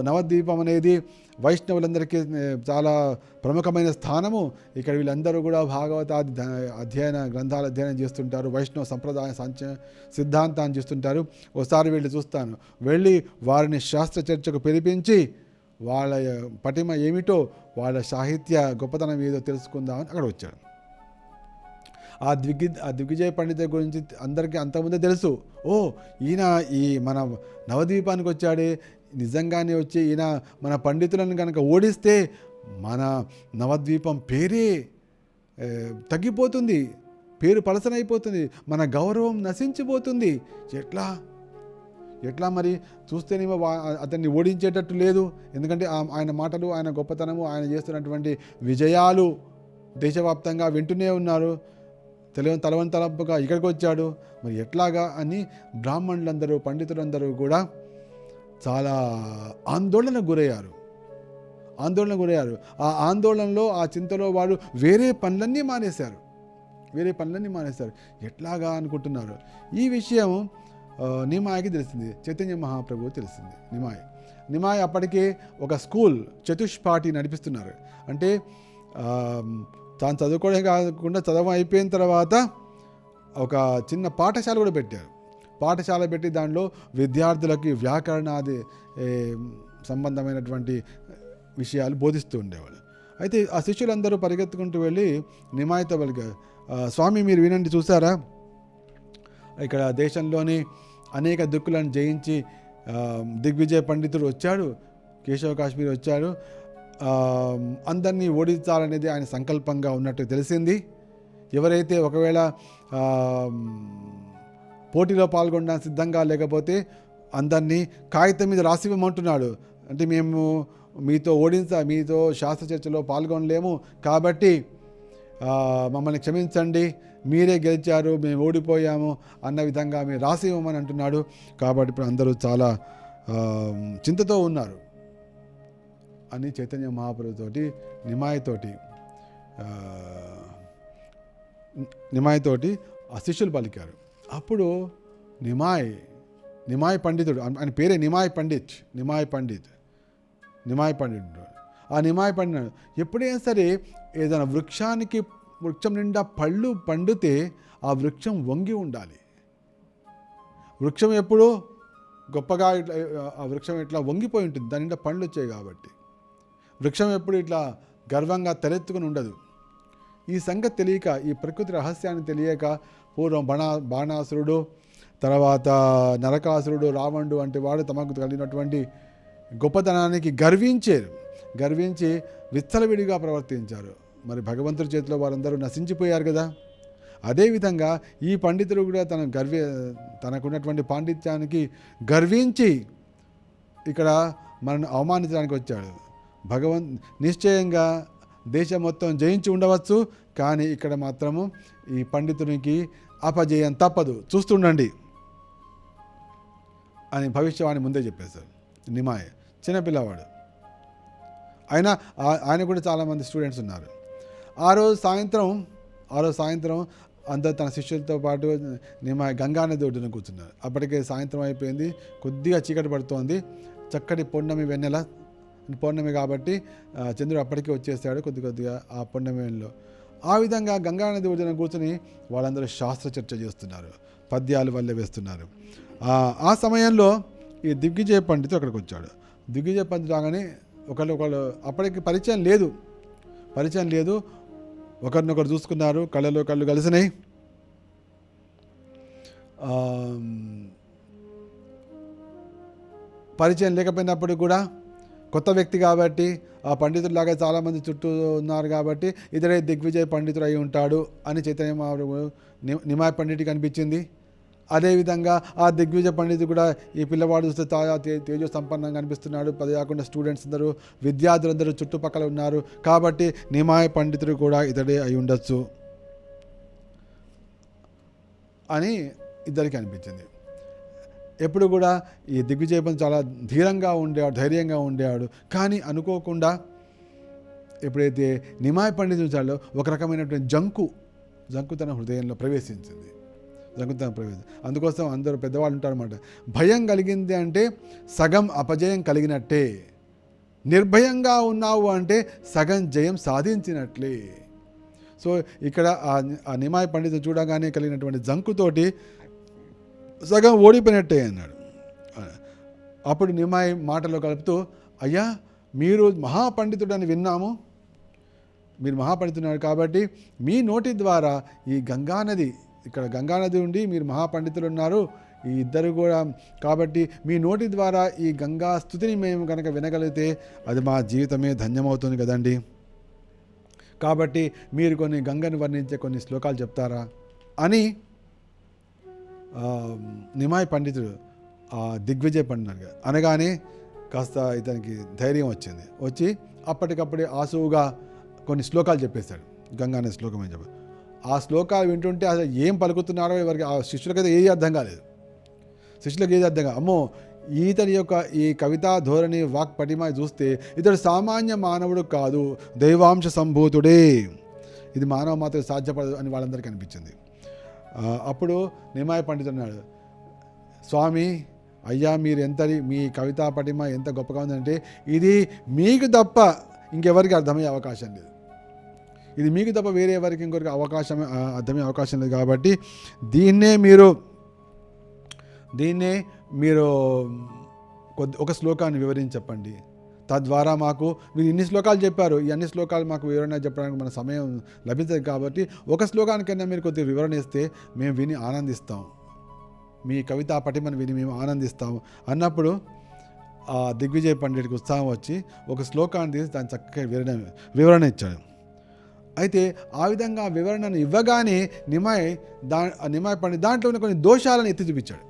నవద్వీపం అనేది వైష్ణవులందరికీ చాలా ప్రముఖమైన స్థానము. ఇక్కడ వీళ్ళందరూ కూడా భాగవతాది గ్రంథాల అధ్యయనం చేస్తుంటారు, వైష్ణవ సంప్రదాయ సిద్ధాంతాన్ని చేస్తుంటారు. ఒకసారి వెళ్ళి చూస్తాను, వెళ్ళి వారిని శాస్త్ర చర్చకు పిలిపించి వాళ్ళ పటిమ ఏమిటో, వాళ్ళ సాహిత్య గొప్పతనం ఏదో తెలుసుకుందామని అక్కడ వచ్చాడు. ఆ దిగ్విజయ పండిత గురించి అందరికీ అంతకుముందే తెలుసు. ఈయన ఈ మన నవద్వీపానికి వచ్చాడే, నిజంగానే వచ్చి ఈయన మన పండితులను కనుక ఓడిస్తే మన నవద్వీపం పేరే తగ్గిపోతుంది, పేరు పలసనైపోతుంది, మన గౌరవం నశించిపోతుంది. ఎట్లా మరి చూస్తేనేమో అతన్ని ఓడించేటట్టు లేదు. ఎందుకంటే ఆయన మాటలు, ఆయన గొప్పతనము, ఆయన చేస్తున్నటువంటి విజయాలు దేశవ్యాప్తంగా వింటూనే ఉన్నారు. తలవంతలంపుగా ఇక్కడికి వచ్చాడు, మరి ఎట్లాగా అని బ్రాహ్మణులందరూ, పండితులందరూ కూడా చాలా ఆందోళనకు గురయ్యారు. ఆ ఆందోళనలో, ఆ చింతలో వాడు వేరే పనులన్నీ మానేశారు. ఎట్లాగా అనుకుంటున్నారు. ఈ విషయం నిమాయకి తెలిసింది, చైతన్య మహాప్రభువు తెలిసింది. నిమాయ్ అప్పటికే ఒక స్కూల్ చతుష్పాఠి నడిపిస్తున్నారు. అంటే తాను చదువుకోవడం కాకుండా చదువు అయిపోయిన తర్వాత ఒక చిన్న పాఠశాల కూడా పెట్టారు. పాఠశాల పెట్టి దానిలో విద్యార్థులకి వ్యాకరణాది సంబంధమైనటువంటి విషయాలు బోధిస్తూ ఉండేవాడు. అయితే ఆ శిష్యులందరూ పరిగెత్తుకుంటూ వెళ్ళి నిమాయ్తో పలికారు, స్వామి మీరు వినండి, చూసారా ఇక్కడ దేశంలోని అనేక దిక్కులను జయించి దిగ్విజయ పండితుడు వచ్చాడు, కేశవ కాశ్మీర్ వచ్చాడు, అందరినీ ఓడించాలనేది ఆయన సంకల్పంగా ఉన్నట్టు తెలిసింది. ఎవరైతే ఒకవేళ పోటీలో పాల్గొనడానికి సిద్ధంగా లేకపోతే అందరినీ కాగితం మీద రాసివ్వమంటున్నాడు. అంటే మేము మీతో శాస్త్ర చర్చలో పాల్గొనలేము, కాబట్టి మమ్మల్ని క్షమించండి, మీరే గెలిచారు, మేము ఓడిపోయాము అన్న విధంగా మీరు రాసి ఇవ్వమని అంటున్నాడు. కాబట్టి ఇప్పుడు అందరూ చాలా చింతతో ఉన్నారు అని చైతన్య మహాప్రభుతోటి నిమాయ్తోటి ఆ శిష్యులు పలికారు. అప్పుడు నిమాయ్ పండితుడు, ఆయన పేరే నిమాయ్ పండిత్. ఆ నిమాయ్ పండితుడు ఎప్పుడైనా సరే ఏదైనా వృక్షం నిండా పళ్ళు పండితే ఆ వృక్షం వంగి ఉండాలి. వృక్షం ఎప్పుడు గొప్పగా ఇట్లా, ఆ వృక్షం ఇట్లా వంగిపోయి ఉంటుంది, దాని నిండా పండ్లు వచ్చాయి కాబట్టి. వృక్షం ఎప్పుడు ఇట్లా గర్వంగా తలెత్తుకుని ఉండదు. ఈ సంగతి తెలియక, ఈ ప్రకృతి రహస్యాన్ని తెలియక పూర్వం బాణాసురుడు, తర్వాత నరకాసురుడు, రావణుడు వంటి వాడు తమకు కలిగినటువంటి గొప్పతనానికి గర్వించి విచ్చలవిడిగా ప్రవర్తించారు. మరి భగవంతుడి చేతిలో వారందరూ నశించిపోయారు కదా. అదేవిధంగా ఈ పండితుడు కూడా తనకున్నటువంటి పాండిత్యానికి గర్వించి ఇక్కడ మనను అవమానించడానికి వచ్చాడు. నిశ్చయంగా దేశం మొత్తం జయించి ఉండవచ్చు, కానీ ఇక్కడ మాత్రము ఈ పండితునికి అపజయం తప్పదు, చూస్తుండండి అని భవిష్యవాణి ముందే చెప్పేశారు. నిమాయ్ చిన్నపిల్లవాడు, ఆయన కూడా చాలామంది స్టూడెంట్స్ ఉన్నారు. ఆ రోజు సాయంత్రం అందరు తన శిష్యులతో పాటు నిమాయ్ గంగానది ఒడ్డున కూర్చున్నారు. అప్పటికే సాయంత్రం అయిపోయింది, కొద్దిగా చీకటి పడుతోంది. చక్కటి పౌర్ణమి కాబట్టి చంద్రుడు అప్పటికే వచ్చేసాడు కొద్దిగా ఆ పౌర్ణమిలో. ఆ విధంగా గంగానది ఒడ్డున కూర్చుని వాళ్ళందరూ శాస్త్ర చర్చ చేస్తున్నారు, పద్యాలు వల్లే వేస్తున్నారు. ఆ సమయంలో ఈ దిగ్విజయ పండితుడు అక్కడికి వచ్చాడు. దిగ్విజయ పండితుడు రాగానే ఒకళ్ళు అప్పటికి పరిచయం లేదు, ఒకరినొకరు చూసుకున్నారు, కళ్ళలో కళ్ళు కలిసినాయి. పరిచయం లేకపోయినప్పుడు కూడా కొత్త వ్యక్తి కాబట్టి, ఆ పండితుడిలాగా చాలామంది చుట్టూ ఉన్నారు కాబట్టి ఇతడే దిగ్విజయ పండితుడు అయి ఉంటాడు అని చైతన్య మహాప్రభు నిమాయ్ పండితుడికి అనిపించింది. అదేవిధంగా ఆ దిగ్విజయ పండితుడు కూడా ఈ పిల్లవాడు చూస్తే చాలా తేజో సంపన్నంగా అనిపిస్తున్నాడు, పది కాకుండా స్టూడెంట్స్ అందరూ, విద్యార్థులందరూ చుట్టుపక్కల ఉన్నారు, కాబట్టి నిమాయ్ పండితుడు కూడా ఇతడే అయి ఉండొచ్చు అని ఇద్దరికి అనిపించింది. ఎప్పుడు కూడా ఈ దిగ్విజయ పండితుడు చాలా ధైర్యంగా ఉండేవాడు. కానీ అనుకోకుండా ఎప్పుడైతే నిమాయ్ పండితుడు చాలో ఒక రకమైనటువంటి జంకు తన హృదయంలో ప్రవేశించింది. జంకుతున్న ప్రవేశం. అందుకోసం అందరూ పెద్దవాళ్ళు ఉంటారన్నమాట, భయం కలిగింది అంటే సగం అపజయం కలిగినట్టే, నిర్భయంగా ఉన్నావు అంటే సగం జయం సాధించినట్లే. సో ఇక్కడ ఆ నిమాయ పండితుడు చూడగానే కలిగినటువంటి జంకుతోటి సగం ఓడిపోయినట్టే అన్నాడు. అప్పుడు నిమాయ మాటలో కలుపుతూ, అయ్యా మీరు మహాపండితుడని విన్నాము, మీరు మహాపండితున్నారు కాబట్టి మీ నోటి ద్వారా ఈ గంగానది, ఇక్కడ గంగానది ఉండి మీరు మహాపండితులు ఉన్నారు ఈ ఇద్దరు కూడా, కాబట్టి మీ నోటి ద్వారా ఈ గంగా స్తుతిని మేము కనుక వినగలిగితే అది మా జీవితమే ధన్యమవుతుంది కదండి. కాబట్టి మీరు కొన్ని గంగను వర్ణించే కొన్ని శ్లోకాలు చెప్తారా అని నిమాయ పండితుడు దిగ్విజయ పండితుడు అనగానే కాస్త ఇతనికి ధైర్యం వచ్చింది. వచ్చి అప్పటికప్పుడే ఆసువుగా కొన్ని శ్లోకాలు చెప్పేశాడు. గంగా అనే శ్లోకం అని చెప్పి ఆ శ్లోకాలు వింటుంటే అసలు ఏం పలుకుతున్నారో ఎవరికి ఆ శిష్యులకైతే ఏది అర్థం కాలేదు. శిష్యులకు ఏది అర్థం కాదు. అమ్మో ఈతని యొక్క ఈ కవితా ధోరణి వాక్ పటిమ చూస్తే ఇతడు సామాన్య మానవుడు కాదు, దైవాంశ సంభూతుడే, ఇది మానవ మాత్రం సాధ్యపడదు అని వాళ్ళందరికీ అనిపించింది. అప్పుడు నిమాయ పండితుడు అన్నాడు, స్వామి అయ్యా మీరు మీ కవితా పటిమ ఎంత గొప్పగా ఉందంటే ఇది మీకు తప్ప ఇంకెవరికి అర్థమయ్యే అవకాశం లేదు, ఇది మీకు తప్ప వేరే ఎవరికి ఇంకొకరికి అర్థమయ్యే అవకాశం లేదు. కాబట్టి దీన్నే మీరు ఒక శ్లోకాన్ని వివరించి చెప్పండి, తద్వారా మాకు మీరు ఇన్ని శ్లోకాలు చెప్పారు, ఈ అన్ని శ్లోకాలు మాకు వివరణ చెప్పడానికి మన సమయం లభించదు, కాబట్టి ఒక శ్లోకానికైనా మీరు కొద్దిగా వివరణ ఇస్తే మేము విని ఆనందిస్తాం, మీ కవితా పటిమను విని మేము ఆనందిస్తాము అన్నప్పుడు ఆ దిగ్విజయ పండితుడికి ఉత్సాహం వచ్చి ఒక శ్లోకాన్ని తీసి దాన్ని చక్కగా వివరణ ఇచ్చాడు. అయితే ఆ విధంగా వివరణను ఇవ్వగానే నిమాయ పండితుడు దాంట్లో కొన్ని దోషాలను ఎత్తి చూపించాడు.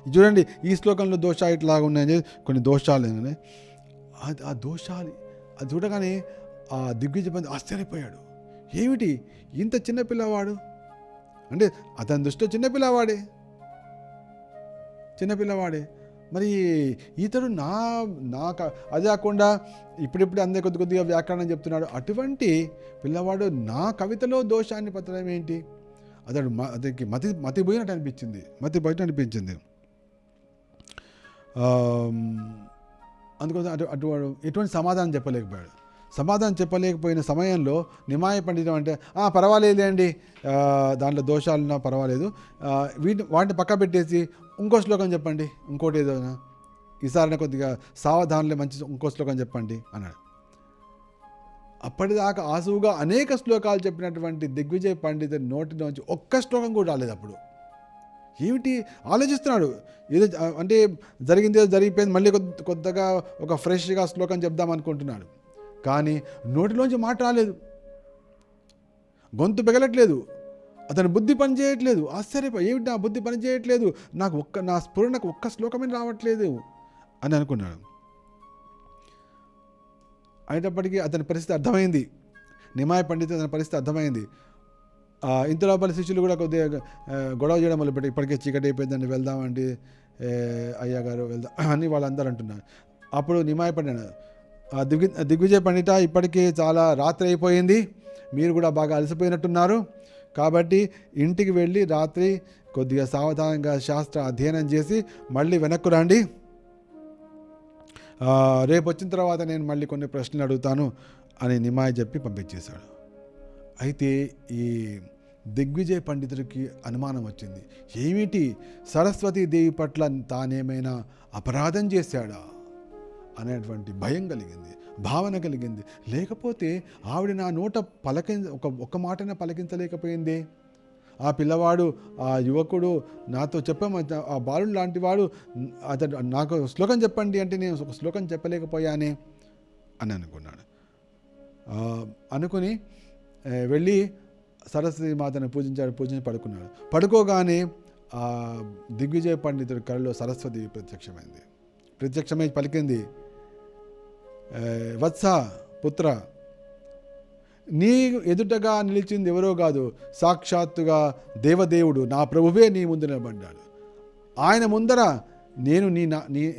చూడండి ఈ శ్లోకంలో దోషాలు ఇట్లాగా ఉన్నాయని కొన్ని దోషాలు ఉన్నాయి. ఆ దోషాలు అది చూడగానే ఆ దిగ్విజయ పండితుడు ఆశ్చర్యపోయాడు. ఏమిటి ఇంత చిన్నపిల్లవాడు అంటే అతని దృష్టిలో చిన్నపిల్లవాడే మరి ఇతడు అదే కాకుండా ఇప్పుడిప్పుడు అందరి కొద్దిగా వ్యాకరణం చెప్తున్నాడు, అటువంటి పిల్లవాడు నా కవితలో దోషాన్ని పట్టడం ఏంటి, అతనికి మతి పోయినట్టు అనిపించింది. అందుకోసం ఎటువంటి సమాధానం చెప్పలేకపోయిన సమయంలో నిమాయ పండితం అంటే పర్వాలేదు అండి, దాంట్లో దోషాలున్నా పర్వాలేదు, వాటిని పక్క పెట్టేసి ఇంకో శ్లోకం చెప్పండి, ఇంకోటి ఏదైనా ఈసారి కొద్దిగా సావధానులే మంచి ఇంకో శ్లోకం చెప్పండి అన్నాడు. అప్పటిదాకా ఆసువుగా అనేక శ్లోకాలు చెప్పినటువంటి దిగ్విజయ పండితుడి నోటిలోంచి ఒక్క శ్లోకం కూడా రాలేదు. అప్పుడు ఏమిటి ఆలోచిస్తున్నాడు, ఏదో అంటే జరిగింది ఏదో జరిగిపోయింది, మళ్ళీ కొత్తగా ఒక ఫ్రెష్గా శ్లోకం చెప్దాం అనుకుంటున్నాడు. కానీ నోటిలోంచి మాట రాలేదు, గొంతు పెగలట్లేదు, అతని బుద్ధి పని చేయట్లేదు. ఏమిటి నా బుద్ధి పని చేయట్లేదు, నా స్ఫురణకు ఒక్క శ్లోకమే రావట్లేదు అని అనుకున్నాడు. అయినప్పటికీ అతని పరిస్థితి అర్థమైంది, నిమాయ పండితుడు అతని పరిస్థితి అర్థమైంది. ఇంతలోపల శిష్యులు కూడా కొద్దిగా గొడవ చేయడం మొదలుపెట్టి ఇప్పటికే చీకటి అయిపోయిందండి, వెళ్దామండి అయ్యా గారు వెళ్దాం అని వాళ్ళందరూ అంటున్నారు. అప్పుడు నిమాయ పండితుడు, దిగ్విజయ పండిత ఇప్పటికీ చాలా రాత్రి అయిపోయింది, మీరు కూడా బాగా అలసిపోయినట్టున్నారు, కాబట్టి ఇంటికి వెళ్ళి రాత్రి కొద్దిగా సావధానంగా శాస్త్ర అధ్యయనం చేసి మళ్ళీ వెనక్కు రండి, రేపు వచ్చిన తర్వాత నేను మళ్ళీ కొన్ని ప్రశ్నలు అడుగుతాను అని నిమాయ చెప్పి పంపించేశాడు. అయితే ఈ దిగ్విజయ పండితుడికి అనుమానం వచ్చింది, ఏమిటి సరస్వతీదేవి పట్ల తానేమైనా అపరాధం చేశాడా అనేటువంటి భయం కలిగింది, భావన కలిగింది. లేకపోతే ఆవిడ నా నోట ఒక మాటనే పలకించలేకపోయింది, ఆ పిల్లవాడు ఆ యువకుడు నాతో ఆ బాలుడు లాంటి వాడు అతడు నాకు శ్లోకం చెప్పండి అంటే నేను ఒక శ్లోకం చెప్పలేకపోయానే అని అనుకున్నాడు. అనుకుని వెళ్ళి సరస్వతి మాతను పూజించి పడుకోగానే ఆ దిగ్విజయ పండితుడి కళలో సరస్వతి ప్రత్యక్షమై పలికింది, వత్స పుత్ర, నీ ఎదుటగా నిలిచింది ఎవరో కాదు, సాక్షాత్తుగా దేవదేవుడు నా ప్రభువే నీ ముందు నిలబడ్డాడు. ఆయన ముందర నేను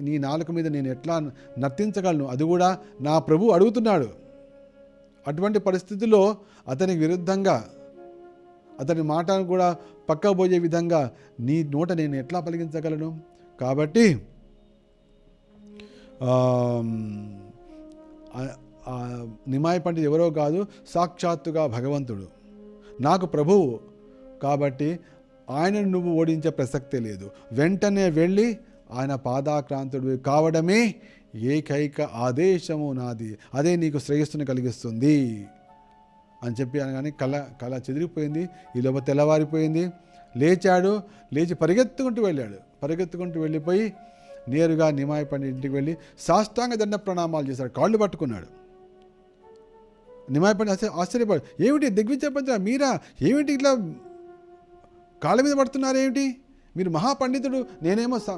నీ నాలుక మీద నేను ఎట్లా నర్తించగలను, అది కూడా నా ప్రభు అడుగుతున్నాడు. అటువంటి పరిస్థితుల్లో అతనికి విరుద్ధంగా అతని మాటను కూడా పక్కకు పోయే విధంగా నీ నోట నేను ఎట్లా పలికించగలను? కాబట్టి నిమాయి పండితుడు ఎవరో కాదు, సాక్షాత్తుగా భగవంతుడు, నాకు ప్రభువు. కాబట్టి ఆయనను నువ్వు ఓడించే ప్రసక్తే లేదు. వెంటనే వెళ్ళి ఆయన పాదాక్రాంతుడు కావడమే ఏకైక ఆదేశము నాది, అదే నీకు శ్రేయస్సును కలిగిస్తుంది అని చెప్పి అనగానే కళ చెదిరిపోయింది. ఈ లోపల తెల్లవారిపోయింది. లేచాడు, లేచి పరిగెత్తుకుంటూ వెళ్ళిపోయి నేరుగా నిమాయి పండితుడి ఇంటికి వెళ్ళి సాష్టాంగ దండ ప్రణామాలు చేశాడు, కాళ్ళు పట్టుకున్నాడు. నిమాయి పండితుడు ఆశ్చర్యపడు, ఏమిటి దిగ్విజయ పండితుడా మీరా, ఏమిటి ఇట్లా కాళ్ళ మీద పడుతున్నారు ఏమిటి? మీరు మహాపండితుడు,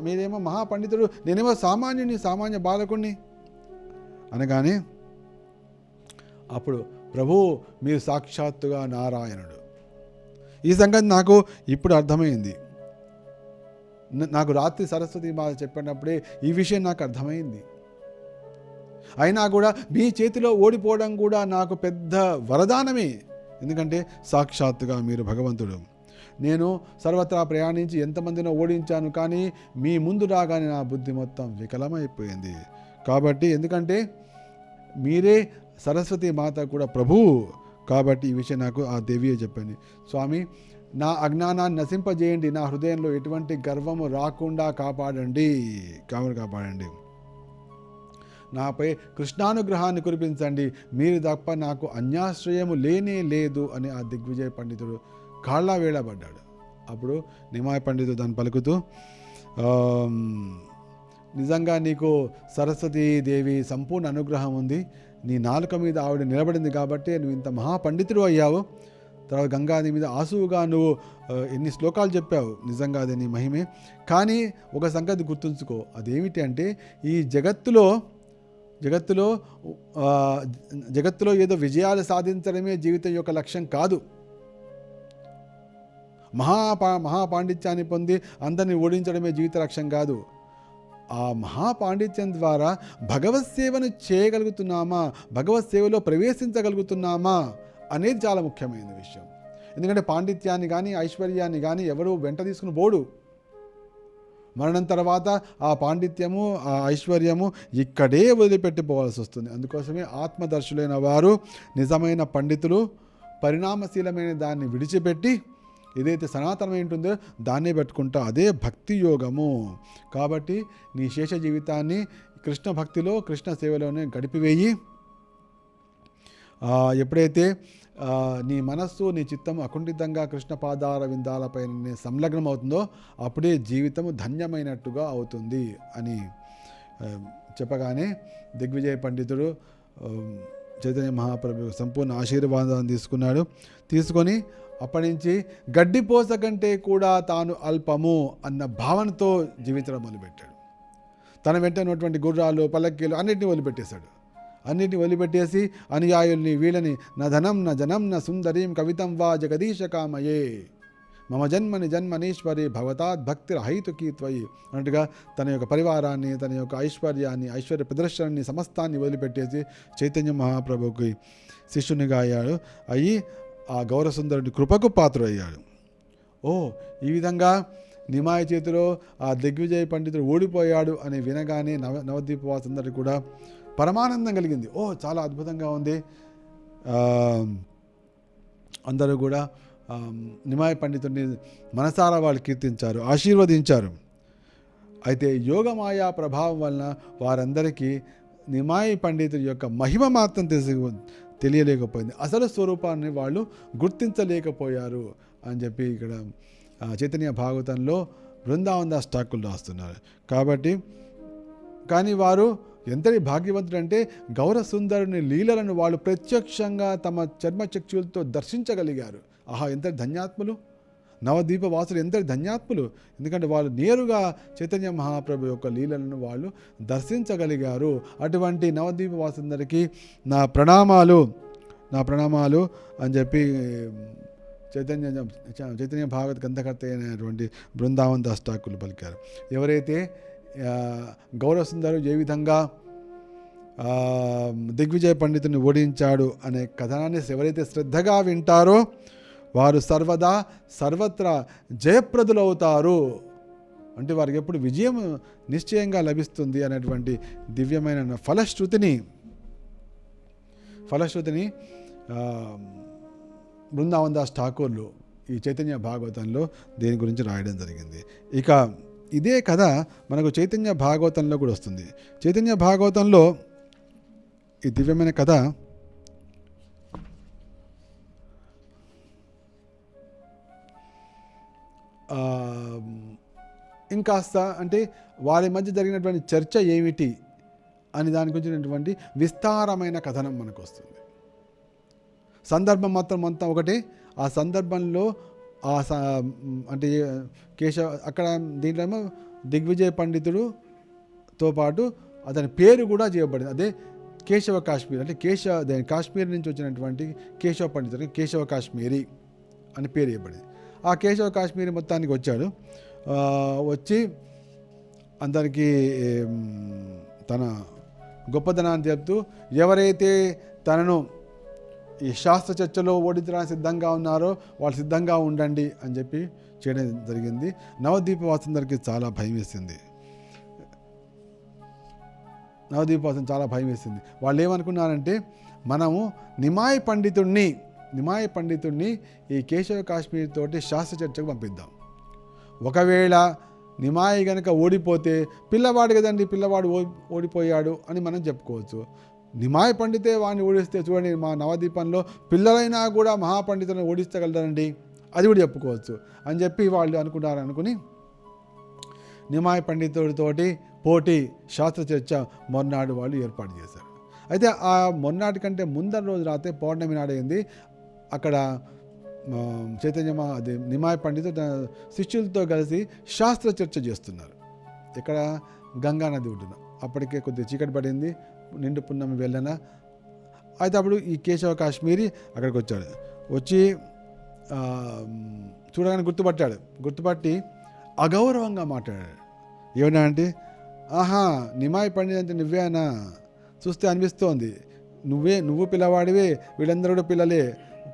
మీరేమో మహాపండితుడు, నేనేమో సామాన్య బాలకుణ్ణి అనగానే అప్పుడు ప్రభు మీరు సాక్షాత్తుగా నారాయణుడు. ఈ సంగతి నాకు ఇప్పుడు అర్థమైంది. నాకు రాత్రి సరస్వతి మాత చెప్పినప్పుడే ఈ విషయం నాకు అర్థమైంది. అయినా కూడా మీ చేతిలో ఓడిపోవడం కూడా నాకు పెద్ద వరదానమే. ఎందుకంటే సాక్షాత్తుగా మీరు భగవంతుడు. నేను సర్వత్రా ప్రయాణించి ఎంతమందినో ఓడించాను, కానీ మీ ముందు రాగానే నా బుద్ధి మొత్తం వికలమైపోయింది. కాబట్టి ఎందుకంటే మీరే సరస్వతి మాత కూడా ప్రభువు. కాబట్టి ఈ విషయం నాకు ఆ దేవియే చెప్పింది. స్వామి నా అజ్ఞానాన్ని నశింపజేయండి, నా హృదయంలో ఎటువంటి గర్వము రాకుండా కాపాడండి. నాపై కృష్ణానుగ్రహాన్ని కురిపించండి, మీరు తప్ప నాకు అన్యాశ్రయము లేనే లేదు అని ఆ దిగ్విజయ పండితుడు కాళ్ళ వేళబడ్డాడు. అప్పుడు నిమాయి పండితుడు దాన్ని పలుకుతూ, నిజంగా నీకు సరస్వతీదేవి సంపూర్ణ అనుగ్రహం ఉంది, నీ నాలుక మీద ఆవిడ నిలబడింది కాబట్టి నువ్వు ఇంత మహాపండితుడు అయ్యావు. తర్వాత గంగాది మీద ఆసువుగా నువ్వు ఎన్ని శ్లోకాలు చెప్పావు, నిజంగా అది నీ మహిమే. కానీ ఒక సంగతి గుర్తుంచుకో, అదేమిటి అంటే ఈ జగత్తులో ఏదో విజయాలు సాధించడమే జీవితం యొక్క లక్ష్యం కాదు. మహాపాండిత్యాన్ని పొంది అందరినీ ఓడించడమే జీవిత లక్ష్యం కాదు. ఆ మహాపాండిత్యం ద్వారా భగవత్ సేవను చేయగలుగుతున్నామా, భగవత్ సేవలో ప్రవేశించగలుగుతున్నామా అనేది చాలా ముఖ్యమైన విషయం. ఎందుకంటే పాండిత్యాన్ని కానీ ఐశ్వర్యాన్ని కానీ ఎవరు వెంట తీసుకుని పోడు. మరణం తర్వాత ఆ పాండిత్యము ఆ ఐశ్వర్యము ఇక్కడే వదిలిపెట్టిపోవాల్సి వస్తుంది. అందుకోసమే ఆత్మదర్శులైన వారు, నిజమైన పండితులు పరిణామశీలమైన దాన్ని విడిచిపెట్టి ఏదైతే సనాతనమై ఉంటుందో దాన్నే పెట్టుకుంటా, అదే భక్తి యోగము. కాబట్టి నీ శేష జీవితాన్ని కృష్ణ భక్తిలో కృష్ణ సేవలోనే గడిపివేయి. ఎప్పుడైతే నీ మనస్సు నీ చిత్తం అకుంఠితంగా కృష్ణ పాదార విందాలపై సంలగ్నం అవుతుందో అప్పుడే జీవితము ధన్యమైనట్టుగా అవుతుంది అని చెప్పగానే దిగ్విజయ పండితుడు చైతన్య మహాప్రభు సంపూర్ణ ఆశీర్వాదాన్ని తీసుకొని అప్పటి నుంచి గడ్డిపోస కంటే కూడా తాను అల్పము అన్న భావనతో జీవించడం మొదలుపెట్టాడు. తన వెంట ఉన్నటువంటి గుర్రాలు పల్లకీలు అన్నిటిని వదిలిపెట్టేశాడు. అన్నిటిని వదిలిపెట్టేసి అనుయాయుల్ని వీళ్ళని నా ధనం నా జనం నా సుందరీం కవితం వా జగదీశ కామయే మమ జన్మనీశ్వరి భవతాత్ భక్తి హైతుకీ త్వయి అన్నట్టుగా తన యొక్క పరివారాన్ని, తన యొక్క ఐశ్వర్య ప్రదర్శనాన్ని సమస్తాన్ని వదిలిపెట్టేసి చైతన్య మహాప్రభుకి శిష్యునిగా అయ్యాడు. అయ్యి ఆ గౌరసుందరుడి కృపకు పాత్రుడయ్యాడు. ఈ విధంగా నిమాయి చేతిలో ఆ దిగ్విజయ పండితుడు ఓడిపోయాడు అని వినగానే నవద్వీపవాసులందరికీ కూడా పరమానందం కలిగింది. చాలా అద్భుతంగా ఉంది. అందరూ కూడా నిమాయి పండితుడిని మనసారా వాళ్ళు కీర్తించారు, ఆశీర్వదించారు. అయితే యోగమాయా ప్రభావం వలన వారందరికీ నిమాయి పండితుడి యొక్క మహిమ మాత్రం తెలియలేకపోయింది, అసలు స్వరూపాన్ని వాళ్ళు గుర్తించలేకపోయారు అని చెప్పి ఇక్కడ చైతన్య భాగవతంలో బృందావన్ దాస్ ఠాకూర్ రాస్తున్నారు. కానీ వారు ఎంతటి భాగ్యవంతుడంటే గౌరసుందరుని లీలలను వాళ్ళు ప్రత్యక్షంగా తమ చర్మచక్షులతో దర్శించగలిగారు. ఎంతటి ధన్యాత్ములు, నవద్వీప వాసులు ఎంతటి ధన్యాత్ములు. ఎందుకంటే వాళ్ళు నేరుగా చైతన్య మహాప్రభు యొక్క లీలలను వాళ్ళు దర్శించగలిగారు. అటువంటి నవద్వీప వాసులందరికీ నా ప్రణామాలు అని చెప్పి చైతన్య భాగవత గ్రంథకర్త అయినటువంటి బృందావన్ దాస్ ఠాకూర్ పలికారు. ఎవరైతే గౌరసుందరు ఏ విధంగా దిగ్విజయ పండితుని ఓడించాడు అనే కథనాన్ని ఎవరైతే శ్రద్ధగా వింటారో వారు సర్వదా సర్వత్రా జయప్రదులవుతారు. అంటే వారికి ఎప్పుడు విజయం నిశ్చయంగా లభిస్తుంది అనేటువంటి దివ్యమైన ఫలశ్రుతిని బృందావన్ దాస్ ఠాకూర్లు ఈ చైతన్య భాగవతంలో దీని గురించి రాయడం జరిగింది. ఇక ఇదే కథ మనకు చైతన్య భాగవతంలో కూడా వస్తుంది. చైతన్య భాగవతంలో ఈ దివ్యమైన కథ ఇంకాస్త అంటే వారి మధ్య జరిగినటువంటి చర్చ ఏమిటి అని దాని గురించినటువంటి విస్తారమైన కథనం మనకు వస్తుంది. సందర్భం మాత్రం అంతా ఒకటే. ఆ సందర్భంలో అంటే కేశవ అక్కడ దీంట్లో ఏమో దిగ్విజయ పండితుడుతో పాటు అతని పేరు కూడా చేయబడింది. అదే కేశవ కాశ్మీర్, అంటే కాశ్మీర్ నుంచి వచ్చినటువంటి కేశవ పండితుడు కేశవ కాశ్మీరి అని పేరు ఇవ్వబడింది. ఆ కేశవ కాశ్మీరి మొత్తానికి వచ్చాడు. వచ్చి అందరికీ తన గొప్పతనాన్ని చెప్తూ ఎవరైతే తనను ఈ శాస్త్ర చర్చలో ఓడించడానికి సిద్ధంగా ఉన్నారో వాళ్ళు సిద్ధంగా ఉండండి అని చెప్పి చేయడం జరిగింది. నవద్వీపవాసులందరికీ చాలా భయం వేసింది. చాలా భయం వేసింది. వాళ్ళు ఏమనుకున్నారంటే మనము నిమాయ్ పండితుడిని ఈ కేశవ కాశ్మీర్ తోటి శాస్త్ర చర్చకు పంపిద్దాం. ఒకవేళ నిమాయి గనక ఓడిపోతే పిల్లవాడు కదండి, పిల్లవాడు ఓడిపోయాడు అని మనం చెప్పుకోవచ్చు. నిమాయి పండితే వాడిని ఓడిస్తే చూడండి మా నవద్వీపంలో పిల్లలైనా కూడా మహాపండితులను ఓడించగలరండి, అది కూడా చెప్పుకోవచ్చు అని చెప్పి వాళ్ళు అనుకుని నిమాయి పండితుడితోటి పోటీ శాస్త్ర చర్చ మొన్నాడు వాళ్ళు ఏర్పాటు చేశారు. అయితే ఆ మొన్నాటి కంటే ముందర రోజు రాత్రి పౌర్ణమి నాడైంది. అక్కడ అదే నిమాయి పండితుడు తన శిష్యులతో కలిసి శాస్త్ర చర్చ చేస్తున్నారు. ఇక్కడ గంగా నది ఒడ్డున. అప్పటికే కొద్దిగా చీకటి పడింది, నిండు పున్నమి వెళ్ళన. అయితే అప్పుడు ఈ కేశవ కాశ్మీరి అక్కడికి వచ్చాడు. వచ్చి చూడగానే గుర్తుపట్టి అగౌరవంగా మాట్లాడాడు. ఏమన్నా అంటే, ఆహా నిమాయి పండిత్ అంటే నువ్వేనా, చూస్తే అనిపిస్తోంది నువ్వు పిల్లవాడివే, వీళ్ళందరూ కూడా పిల్లలే,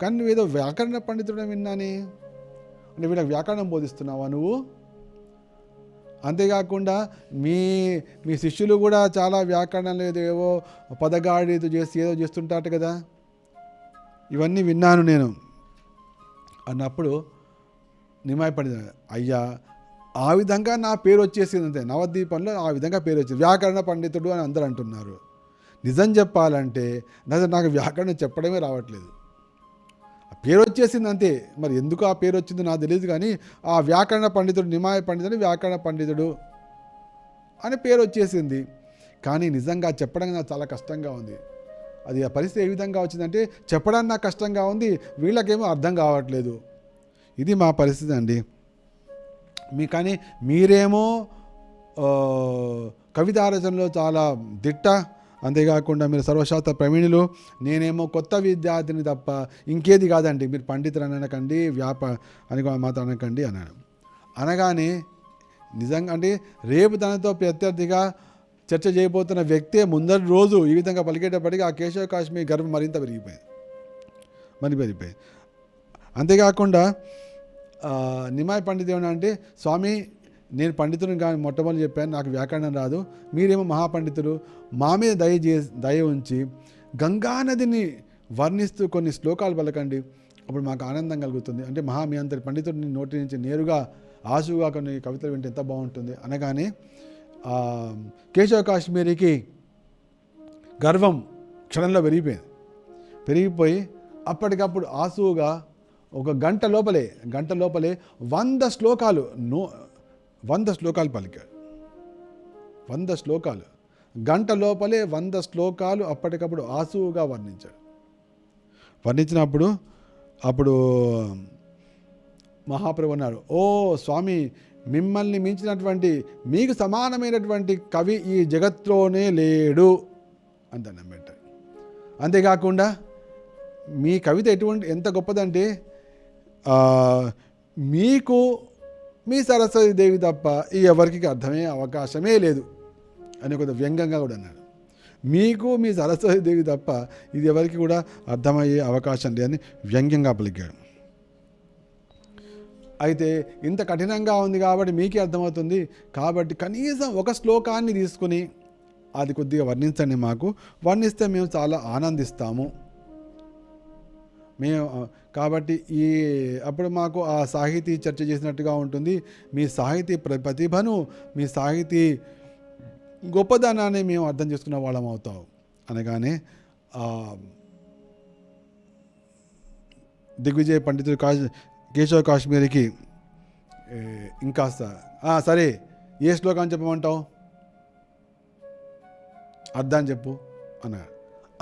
కానీ నువ్వేదో వ్యాకరణ పండితుడు విన్నాని, అంటే వీళ్ళకి వ్యాకరణం బోధిస్తున్నావా నువ్వు? అంతేకాకుండా మీ శిష్యులు కూడా చాలా వ్యాకరణం ఏదో పదగాడితో చేసి ఏదో చేస్తుంటారట కదా, ఇవన్నీ విన్నాను నేను అన్నప్పుడు నిమాయి పండితుడు, అయ్యా ఆ విధంగా నా పేరు వచ్చేసింది అంతే, నవద్వీపంలో ఆ విధంగా పేరు వచ్చింది, వ్యాకరణ పండితుడు అని అందరూ అంటున్నారు. నిజం చెప్పాలంటే నాకు వ్యాకరణం చెప్పడమే రావట్లేదు, ఆ పేరు వచ్చేసింది అంతే. మరి ఎందుకు ఆ పేరు వచ్చిందో నాకు తెలియదు, కానీ ఆ వ్యాకరణ పండితుడు నిమాయ పండితుడు వ్యాకరణ పండితుడు అని పేరు వచ్చేసింది. కానీ నిజంగా చెప్పడం నాకు చాలా కష్టంగా ఉంది. అది ఆ పరిస్థితి ఏ విధంగా వచ్చిందంటే చెప్పడానికి నాకు కష్టంగా ఉంది, వీళ్ళకేమో అర్థం కావట్లేదు. ఇది మా పరిస్థితి అండి. కానీ మీరేమో కవితా రచనలో చాలా దిట్ట, అంతేకాకుండా మీరు సర్వశాస్త్ర ప్రవీణులు, నేనేమో కొత్త విద్యార్థిని తప్ప ఇంకేది కాదండి, మీరు పండితులు అనకండి అని మాత్రం అనకండి అన్నాడు. అనగానే నిజంగా అంటే రేపు తనతో ప్రత్యర్థిగా చర్చ చేయబోతున్న వ్యక్తే ముందరి రోజు ఈ విధంగా పలికేటప్పటికీ ఆ కేశవ కాశ్మీర్ గర్వం మరింత పెరిగిపోయింది. అంతేకాకుండా నిమాయి పండితుడు ఏమన్నా అంటే, స్వామి నేను పండితుని కానీ మొట్టమొదటి చెప్పాను, నాకు వ్యాకరణం రాదు, మీరేమో మహాపండితులు, మా మీద దయ ఉంచి గంగానదిని వర్ణిస్తూ కొన్ని శ్లోకాలు పలకండి, అప్పుడు మాకు ఆనందం కలుగుతుంది. అంటే మీ అంతటి పండితుడిని నోటి నుంచి నేరుగా ఆశువుగా కొన్ని కవితలు వింటే ఎంత బాగుంటుంది అనగానే కేశవ కాశ్మీరికి గర్వం క్షణంలో పెరిగిపోయి అప్పటికప్పుడు ఆశువుగా ఒక గంట లోపలే 100 శ్లోకాలు పలికాడు. 100 శ్లోకాలు గంట లోపలే 100 శ్లోకాలు అప్పటికప్పుడు ఆసువుగా వర్ణించినప్పుడు అప్పుడు మహాప్రభు అన్నాడు, ఓ స్వామి, మిమ్మల్ని మించినటువంటి మీకు సమానమైనటువంటి కవి ఈ జగత్తులోనే లేడు అని దండం పెట్టాడు. అంతేకాకుండా మీ కవిత ఎంత గొప్పదంటే మీకు మీ సరస్వతి దేవి తప్ప ఈ ఎవరికి అర్థమయ్యే అవకాశమే లేదు అని కొంత వ్యంగ్యంగా కూడా అన్నాడు. మీకు మీ సరస్వతి దేవి తప్ప ఇది ఎవరికి కూడా అర్థమయ్యే అవకాశం లేదని వ్యంగ్యంగా పలికాడు. అయితే ఇంత కఠినంగా ఉంది కాబట్టి మీకే అర్థమవుతుంది, కాబట్టి కనీసం ఒక శ్లోకాన్ని తీసుకుని అది కొద్దిగా వర్ణించండి, మాకు వర్ణిస్తే మేము చాలా ఆనందిస్తాము. మేము కాబట్టి అప్పుడు మాకు ఆ సాహితీ చర్చ చేసినట్టుగా ఉంటుంది. మీ సాహితీ ప్రతిభను, మీ సాహితీ గొప్పదనాన్ని మేము అర్థం చేసుకున్న వాళ్ళం అవుతాం అనగానే దిగ్విజయ్ పండితుడు కేశవ కాశ్మీరికి ఇంకాస్త సరే ఏ శ్లోకాన్ని చెప్పమంటావు, అర్థాన్ని చెప్పు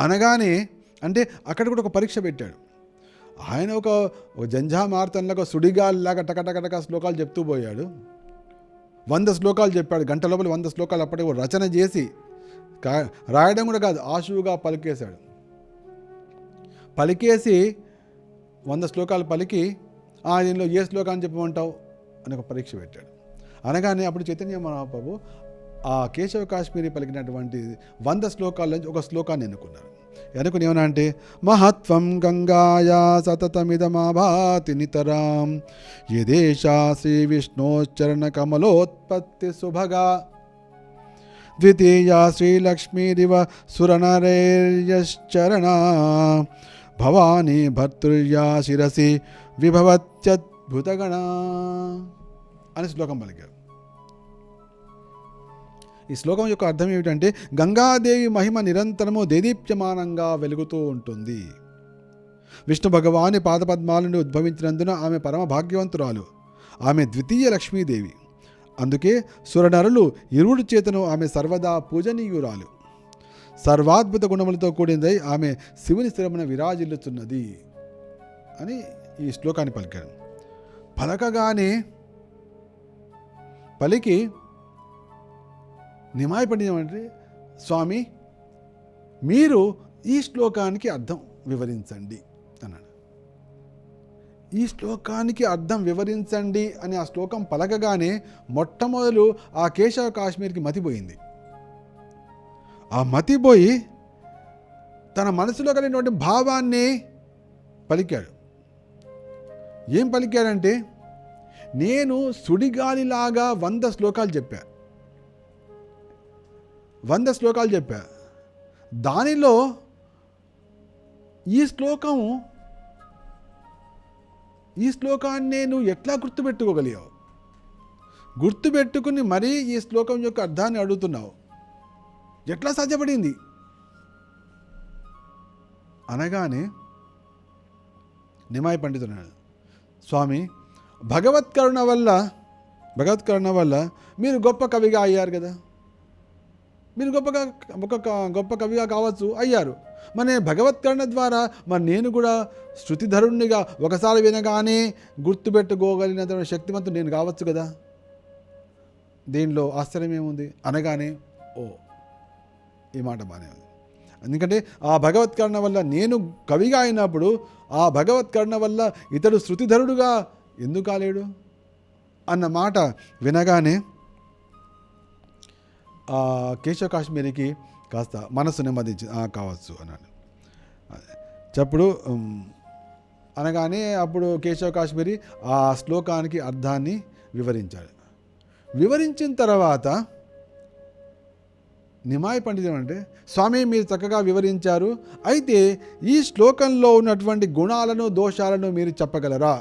అనగానే అంటే అక్కడ కూడా ఒక పరీక్ష పెట్టాడు ఆయన. ఒక జంఝామార్తనలాగా సుడిగాల్లాగా టకటకటక శ్లోకాలు చెప్తూ పోయాడు. 100 శ్లోకాలు చెప్పాడు. గంట లోపల 100 శ్లోకాలు అప్పటికి రచన చేసి రాయడం కూడా కాదు, ఆశువుగా పలికేశాడు. పలికేసి 100 శ్లోకాలు పలికి దీనిలో ఏ శ్లోకాన్ని చెప్పమంటావు అని ఒక పరీక్ష పెట్టాడు. అనగానే అప్పుడు చైతన్య మహాప్రభు ఆ కేశవ కాశ్మీరి పలికినటువంటి 100 శ్లోకాల నుంచి ఒక శ్లోకాన్ని ఎన్నుకున్నారు. ఎనుకుని ఏమన్నా అంటే, మహత్వం గంగాయా సతతమిదమాభాతి నితరాం యదేశా శ్రీ విష్ణోశ్చరణ కమలోత్పత్తి సుభగా ద్వితీయా శ్రీలక్ష్మీరివ సురనరేర్యశ్చరణ భవానీ భర్తృర్యా శిరసి విభవత్యద్భుతగణ అని శ్లోకం పలికారు. ఈ శ్లోకం యొక్క అర్థం ఏమిటంటే, గంగాదేవి మహిమ నిరంతరము దేదీప్యమానంగా వెలుగుతూ ఉంటుంది. విష్ణు భగవాని పాదపద్మాలను ఉద్భవించినందున ఆమె పరమ భాగ్యవంతురాలు. ఆమె ద్వితీయ లక్ష్మీదేవి. అందుకే సురనరులు ఇరువుడి చేతను ఆమె సర్వదా పూజనీయురాలు. సర్వాద్భుత గుణములతో కూడినదై ఆమె శివుని స్థిరమున విరాజిల్లుతున్నది అని ఈ శ్లోకాన్ని పలికారు. పలకగానే పలికి నిమాయి పండితమంటే, స్వామి మీరు ఈ శ్లోకానికి అర్థం వివరించండి అన్నాడు. ఈ శ్లోకానికి అర్థం వివరించండి అని ఆ శ్లోకం పలకగానే మొట్టమొదలు ఆ కేశవ కాశ్మీర్కి మతిపోయింది. ఆ మతిపోయి తన మనసులో కలిగినటువంటి భావాన్ని పలికాడు. ఏం పలికాడంటే, నేను సుడిగాలిలాగా 100 శ్లోకాలు చెప్పా. 100 శ్లోకాలు చెప్పా. దానిలో ఈ శ్లోకాన్ని నువ్వు ఎట్లా గుర్తుపెట్టుకోగలిగావు? గుర్తుపెట్టుకుని మరీ ఈ శ్లోకం యొక్క అర్థాన్ని అడుగుతున్నావు, ఎట్లా సాధ్యపడింది అనగానే నిమాయి పండితున్నాడు, స్వామి భగవత్కరుణ వల్ల మీరు గొప్ప కవిగా అయ్యారు కదా. మీరు గొప్ప కవిగా కావచ్చు, అయ్యారు. మరి భగవత్కరణ ద్వారా మరి నేను కూడా శృతిధరుణ్ణిగా ఒకసారి వినగానే గుర్తుపెట్టుకోగలిగిన శక్తివంతుడు నేను కావచ్చు కదా. దీనిలో ఆశ్చర్యం ఏముంది అనగానే, ఈ మాట బాగానే ఉంది. ఎందుకంటే ఆ భగవత్కరణ వల్ల నేను కవిగా అయినప్పుడు ఆ భగవత్కరణ వల్ల ఇతడు శృతిధరుడుగా ఎందుకు కాలేడు అన్న మాట వినగానే కేశవ కాశ్మీరికి కాస్త మనసు నెమ్మదించి కావచ్చు అన్నాడు. చెప్పుడు అనగానే అప్పుడు కేశవ కాశ్మీరి ఆ శ్లోకానికి అర్థాన్ని వివరించాడు. వివరించిన తర్వాత నిమాయి పండితం అంటే, స్వామి మీరు చక్కగా వివరించారు, అయితే ఈ శ్లోకంలో ఉన్నటువంటి గుణాలను దోషాలను మీరు చెప్పగలరా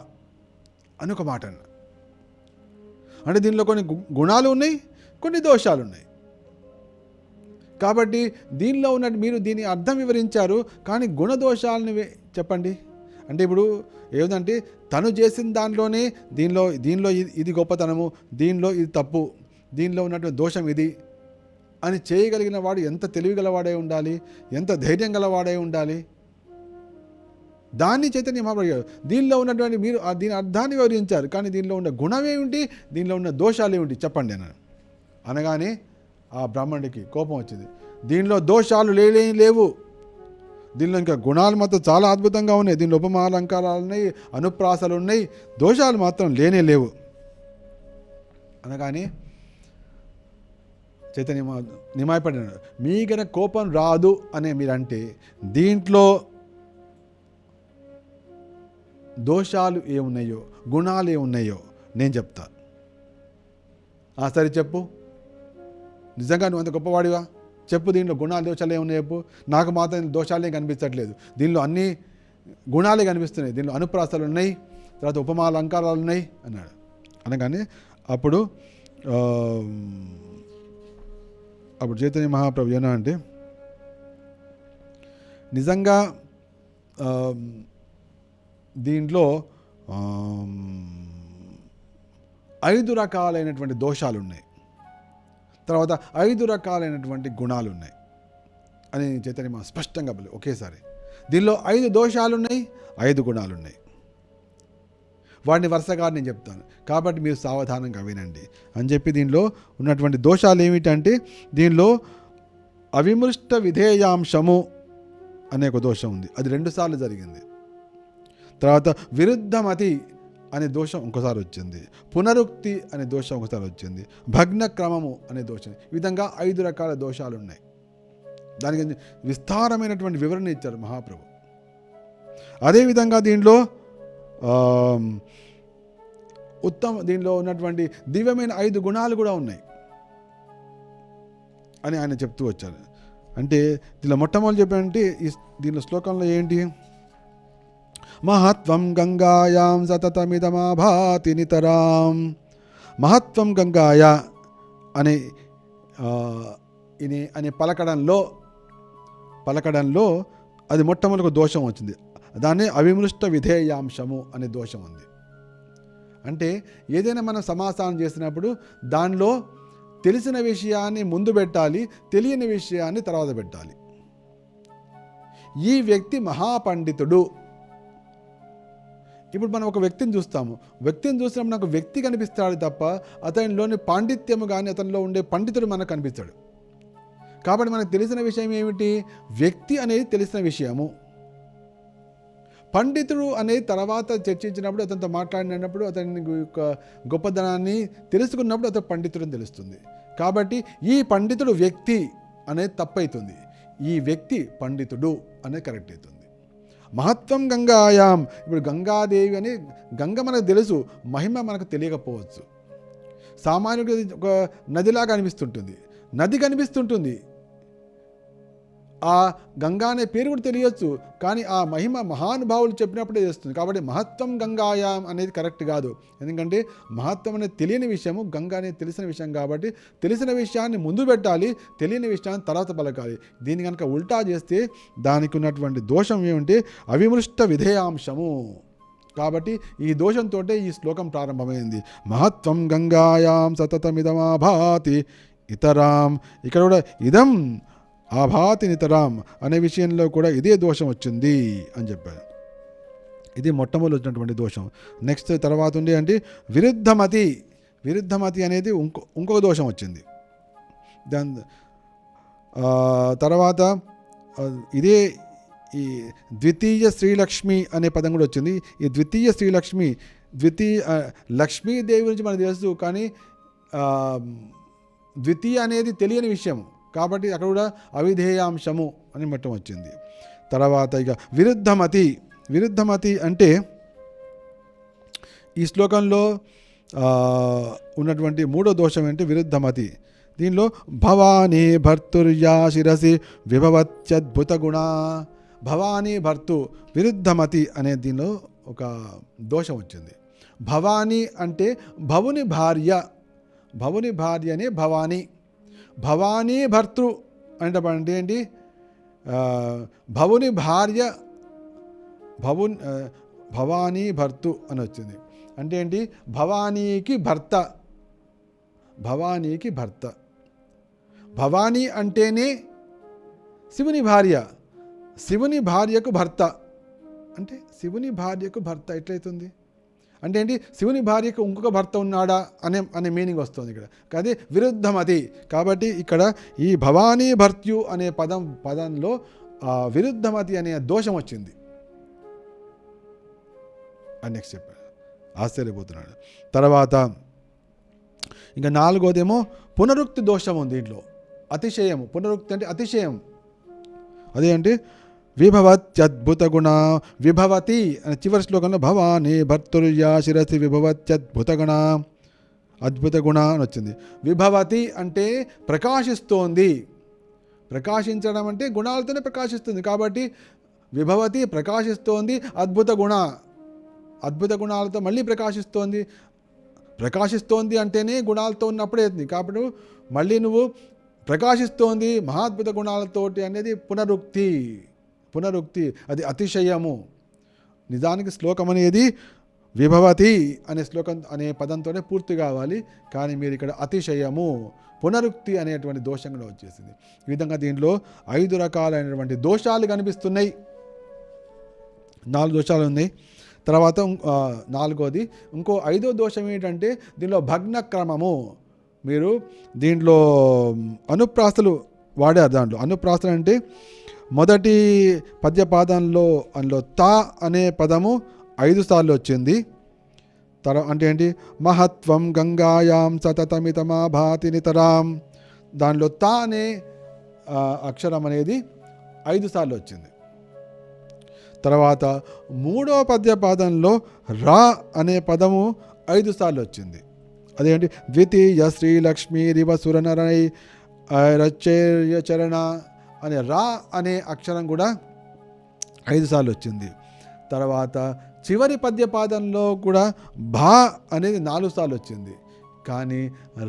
అని ఒక మాట అన్న. అంటే దీనిలో కొన్ని గుణాలు ఉన్నాయి, కొన్ని దోషాలు ఉన్నాయి. కాబట్టి దీనిలో ఉన్నట్టు మీరు దీని అర్థం వివరించారు, కానీ గుణదోషాలను చెప్పండి. అంటే ఇప్పుడు ఏమిటంటే తను చేసిన దానిలోనే దీనిలో ఇది గొప్పతనము, దీనిలో ఇది తప్పు, దీనిలో ఉన్నటువంటి దోషం ఇది అని చేయగలిగిన వాడు ఎంత తెలివి గలవాడై ఉండాలి, ఎంత ధైర్యం గలవాడై ఉండాలి. దాన్ని చైతన్య మహాప్రభు దీనిలో ఉన్నటువంటి మీరు దీని అర్థాన్ని వివరించారు, కానీ దీనిలో ఉన్న గుణం ఏమిటి, దీనిలో ఉన్న దోషాలు ఏమిటి చెప్పండి అన్నాడు. అనగానే ఆ బ్రాహ్మణుడికి కోపం వచ్చింది. దీనిలో దోషాలు లేవు, దీనిలో ఇంకా గుణాలు మాత్రం చాలా అద్భుతంగా ఉన్నాయి, దీనిలో ఉపమాలంకారాలు ఉన్నాయి, అనుప్రాసాలు ఉన్నాయి, దోషాలు మాత్రం లేవు అనగానే చైతన్య నిమాయపడినాడు. మీకన కోపం రాదు అనే మీరంటే దీంట్లో దోషాలు ఏమున్నాయో, గుణాలు ఏమున్నాయో నేను చెప్తా. సరే చెప్పు, నిజంగా నువ్వు అంత గొప్పవాడివా చెప్పు, దీనిలో గుణాలు దోషాలు ఏమున్నాయి చెప్పు. నాకు మాత్రం దోషాలే కనిపించట్లేదు, దీనిలో అన్ని గుణాలే కనిపిస్తున్నాయి, దీనిలో అనుప్రాసాలు ఉన్నాయి, తర్వాత ఉపమా అలంకారాలు ఉన్నాయి అన్నాడు. అనగానే అప్పుడు చైతన్య మహాప్రభు ఏనా అంటే, నిజంగా దీంట్లో 5 రకాలైనటువంటి దోషాలు ఉన్నాయి, తర్వాత 5 రకాలైనటువంటి గుణాలు ఉన్నాయి అని చైతన్య మహా స్పష్టంగా ఒకేసారి. దీనిలో 5 దోషాలు ఉన్నాయి, 5 గుణాలు ఉన్నాయి. వాడిని వరుసగా నేను చెప్తాను, కాబట్టి మీరు సావధానంగా వినండి అని చెప్పి దీనిలో ఉన్నటువంటి దోషాలు ఏమిటంటే, దీనిలో అవిమృష్ట విధేయాంశము అనే ఒక దోషం ఉంది, అది 2 సార్లు జరిగింది. తర్వాత విరుద్ధమతి అనే దోషం ఇంకోసారి వచ్చింది, పునరుక్తి అనే దోషం ఒకసారి వచ్చింది, భగ్న క్రమము అనే దోషం. ఈ విధంగా 5 రకాల దోషాలు ఉన్నాయి. దానికి విస్తారమైనటువంటి వివరణ ఇచ్చారు మహాప్రభు. అదేవిధంగా దీనిలో దీనిలో ఉన్నటువంటి దివ్యమైన 5 గుణాలు కూడా ఉన్నాయి అని ఆయన చెప్తూ వచ్చారు. అంటే దీనిలో మొట్టమొదటి చెప్పారంటే దీనిలో శ్లోకంలో ఏంటి, మహత్వం గంగాయాం సతతమిదమాభాతి నితరాం. మహత్వం గంగాయ అనే అనే పలకడంలో అది మొట్టమొదటి దోషం వచ్చింది. దాన్ని అవిమృష్ట విధేయాంశము అనే దోషం ఉంది. అంటే ఏదైనా మనం సమాసానం చేసినప్పుడు దానిలో తెలిసిన విషయాన్ని ముందు పెట్టాలి, తెలియని విషయాన్ని తర్వాత పెట్టాలి. ఈ వ్యక్తి మహాపండితుడు. ఇప్పుడు మనం ఒక వ్యక్తిని చూసినప్పుడు నాకు వ్యక్తి కనిపిస్తాడు తప్ప అతనిలోని పాండిత్యము కానీ అతనిలో ఉండే పండితుడు మనకు కనిపిస్తాడు. కాబట్టి మనకు తెలిసిన విషయం ఏమిటి, వ్యక్తి అనేది తెలిసిన విషయము. పండితుడు అనేది తర్వాత చర్చించినప్పుడు, అతనితో మాట్లాడినప్పుడు, అతని యొక్క గొప్పదనాన్ని తెలుసుకున్నప్పుడు అతను పండితుడు తెలుస్తుంది. కాబట్టి ఈ పండితుడు వ్యక్తి అనేది తప్పవుతుంది, ఈ వ్యక్తి పండితుడు అనేది కరెక్ట్ అవుతుంది. మహత్వం గంగాయాం. ఇప్పుడు గంగాదేవి అని గంగ మనకు తెలుసు, మహిమ మనకు తెలియకపోవచ్చు. సామాన్యుడికి ఒక నదిలాగా అనిపిస్తుంటుంది, నది కనిపిస్తుంటుంది, ఆ గంగా అనే పేరు కూడా తెలియచ్చు, కానీ ఆ మహిమ మహానుభావులు చెప్పినప్పుడే చేస్తుంది. కాబట్టి మహత్వం గంగాయాం అనేది కరెక్ట్ కాదు. ఎందుకంటే మహత్వం అనేది తెలియని విషయము, గంగా అనేది తెలిసిన విషయం. కాబట్టి తెలిసిన విషయాన్ని ముందు పెట్టాలి, తెలియని విషయాన్ని తర్వాత పలకాలి. దీన్ని కనుక ఉల్టా చేస్తే దానికి ఉన్నటువంటి దోషం ఏమంటే అవిమృష్ట విధేయాంశము. కాబట్టి ఈ దోషంతో ఈ శ్లోకం ప్రారంభమైంది. మహత్వం గంగాయాం సతతమిదమాభాతి ఇతరాం. ఇక్కడ కూడా ఇదం ఆభాతి నితరాం అనే విషయంలో కూడా ఇదే దోషం వచ్చింది అని చెప్పారు. ఇది మొట్టమొదటి వచ్చినటువంటి దోషం. నెక్స్ట్ తర్వాత ఉండే అంటే విరుద్ధమతి అనేది ఇంకొక దోషం వచ్చింది. దాని తర్వాత ఇదే ఈ ద్వితీయ శ్రీలక్ష్మి అనే పదం కూడా వచ్చింది. ఈ ద్వితీయ శ్రీలక్ష్మి, లక్ష్మీదేవి గురించి మనకు తెలుసు, కానీ ద్వితీయ అనేది తెలియని విషయం. కాబట్టి అక్కడ కూడా అవిధేయాంశము అని మొత్తం వచ్చింది. తర్వాత ఇక విరుద్ధమతి అంటే ఈ శ్లోకంలో ఉన్నటువంటి 3వ దోషం ఏంటి, విరుద్ధమతి. దీనిలో భవానీ భర్తుర్యా శిరసి విభవత్యద్భుత గుణ. భవానీ భర్తు, విరుద్ధమతి అనే దీనిలో ఒక దోషం వచ్చింది. భవానీ అంటే భవుని భార్యనే భవానీ. భవానీ భర్తృ అంటే ఏంటి, భవుని భార్య, భవానీ భర్తు అని వచ్చింది. అంటే ఏంటి, భవానీకి భర్త. భవానీ అంటేనే శివుని భార్య, శివుని భార్యకు భర్త. అంటే శివుని భార్యకు భర్త ఎట్లయితుంది అంటే ఏంటి, శివుని భార్యకు ఇంకొక భర్త ఉన్నాడా అనే మీనింగ్ వస్తుంది ఇక్కడ. అది విరుద్ధమతి. కాబట్టి ఇక్కడ ఈ భవానీ భర్త్యు అనే పదంలో విరుద్ధమతి అనే దోషం వచ్చింది అని నెక్స్ట్ చెప్పాడు. ఆశ్చర్యపోతున్నాడు. తర్వాత ఇంకా 4వదేమో పునరుక్తి దోషం ఉంది దీంట్లో. అతిశయము. పునరుక్తి అంటే అతిశయం. అదే అంటే విభవత్యద్భుత గుణ. విభవతి అనే చివరి శ్లోకంలో భవాని భర్తుర్యా శిరసి విభవత్యద్భుత గుణ, అద్భుత గుణ అని వచ్చింది. విభవతి అంటే ప్రకాశిస్తోంది. ప్రకాశించడం అంటే గుణాలతోనే ప్రకాశిస్తుంది. కాబట్టి విభవతి ప్రకాశిస్తోంది. అద్భుత గుణ, అద్భుత గుణాలతో మళ్ళీ ప్రకాశిస్తోంది. ప్రకాశిస్తోంది అంటేనే గుణాలతో ఉన్నప్పుడే అవుతుంది. కాబట్టి మళ్ళీ నువ్వు ప్రకాశిస్తోంది మహాద్భుత గుణాలతోటి అనేది పునరుక్తి. పునరుక్తి అది అతిశయము. నిజానికి శ్లోకం అనేది విభవతి అనే శ్లోకం అనే పదంతోనే పూర్తి కావాలి. కానీ మీరు ఇక్కడ అతిశయము, పునరుక్తి అనేటువంటి దోషం కూడా వచ్చేసింది. ఈ విధంగా దీంట్లో 5 రకాలైనటువంటి దోషాలు కనిపిస్తున్నాయి. 4 దోషాలు ఉన్నాయి. తర్వాత 4వది ఇంకో 5వ దోషం ఏంటంటే దీనిలో భగ్న క్రమము. మీరు దీంట్లో అనుప్రాసలు వాడారు. దాంట్లో అనుప్రాసలు అంటే మొదటి పద్యపాదంలో అందులో తా అనే పదము 5 సార్లు వచ్చింది. అంటే ఏంటి? మహత్వం గంగాయాం సతతమితమా భాతి నితరాం. దానిలో తా అనే అక్షరం అనేది 5 సార్లు వచ్చింది. తర్వాత 3వ పద్యపాదంలో రా అనే పదము 5 సార్లు వచ్చింది. అదేంటి? ద్వితీయ శ్రీలక్ష్మీరివ సురనరై రచర్య చరణ అనే రా అనే అక్షరం కూడా 5 సార్లు వచ్చింది. తర్వాత చివరి పద్యపాదంలో కూడా భా అనేది 4 సార్లు వచ్చింది. కానీ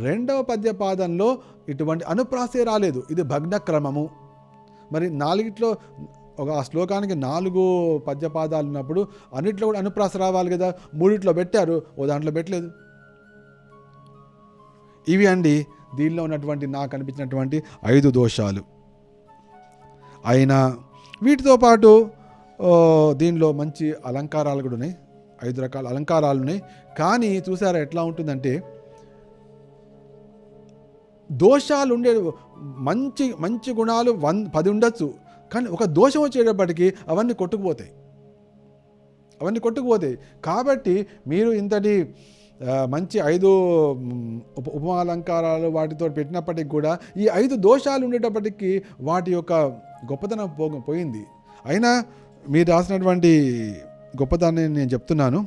2వ పద్యపాదంలో ఇటువంటి అనుప్రాసే రాలేదు. ఇది భగ్న క్రమము. మరి 4ట్లో ఆ శ్లోకానికి 4 పద్యపాదాలు ఉన్నప్పుడు అన్నిట్లో కూడా అనుప్రాస రావాలి కదా. 3ట్లో పెట్టారు, ఓ దాంట్లో పెట్టలేదు. ఇవి అండి దీనిలో ఉన్నటువంటి నాకు అనిపించినటువంటి 5 దోషాలు. అయినా వీటితో పాటు దీనిలో మంచి అలంకారాలు కూడా ఉన్నాయి. 5 రకాల అలంకారాలు ఉన్నాయి. కానీ చూసారా ఎట్లా ఉంటుందంటే దోషాలు ఉండే మంచి మంచి గుణాలు 10 ఉండొచ్చు. కానీ ఒక దోషం వచ్చేటప్పటికి అవన్నీ కొట్టుకుపోతాయి. కాబట్టి మీరు ఇంతటి మంచి 5 ఉపమాలంకారాలు వాటితో పెట్టినప్పటికి కూడా ఈ 5 దోషాలు ఉండేటప్పటికీ వాటి యొక్క గొప్పతనం పోయింది. అయినా మీరు రాసినటువంటి గొప్పతనాన్ని నేను చెప్తున్నాను.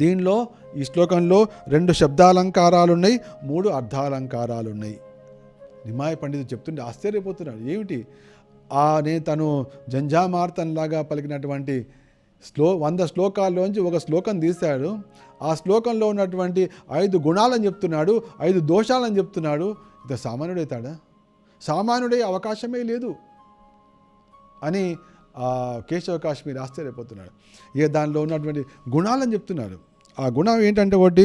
దీనిలో ఈ శ్లోకంలో 2 శబ్దాలంకారాలు ఉన్నాయి, 3 అర్థాలంకారాలు ఉన్నాయి. నిమాయ పండితుడు చెప్తుంటే ఆశ్చర్యపోతున్నాడు. ఏమిటి నేను తను జంఝామార్తన్లాగా పలికినటువంటి 100 శ్లోకాల్లోంచి ఒక శ్లోకం తీశాడు. ఆ శ్లోకంలో ఉన్నటువంటి 5 గుణాలని చెప్తున్నాడు, 5 దోషాలని చెప్తున్నాడు. ఇది సామాన్యుడైతాడా? సామాన్యుడే అవకాశమే లేదు అని కేశవ కాశ్మీర్ ఆశ్చర్యపోతున్నాడు. దానిలో ఉన్నటువంటి గుణాలని చెప్తున్నాడు. ఆ గుణం ఏంటంటే ఒకటి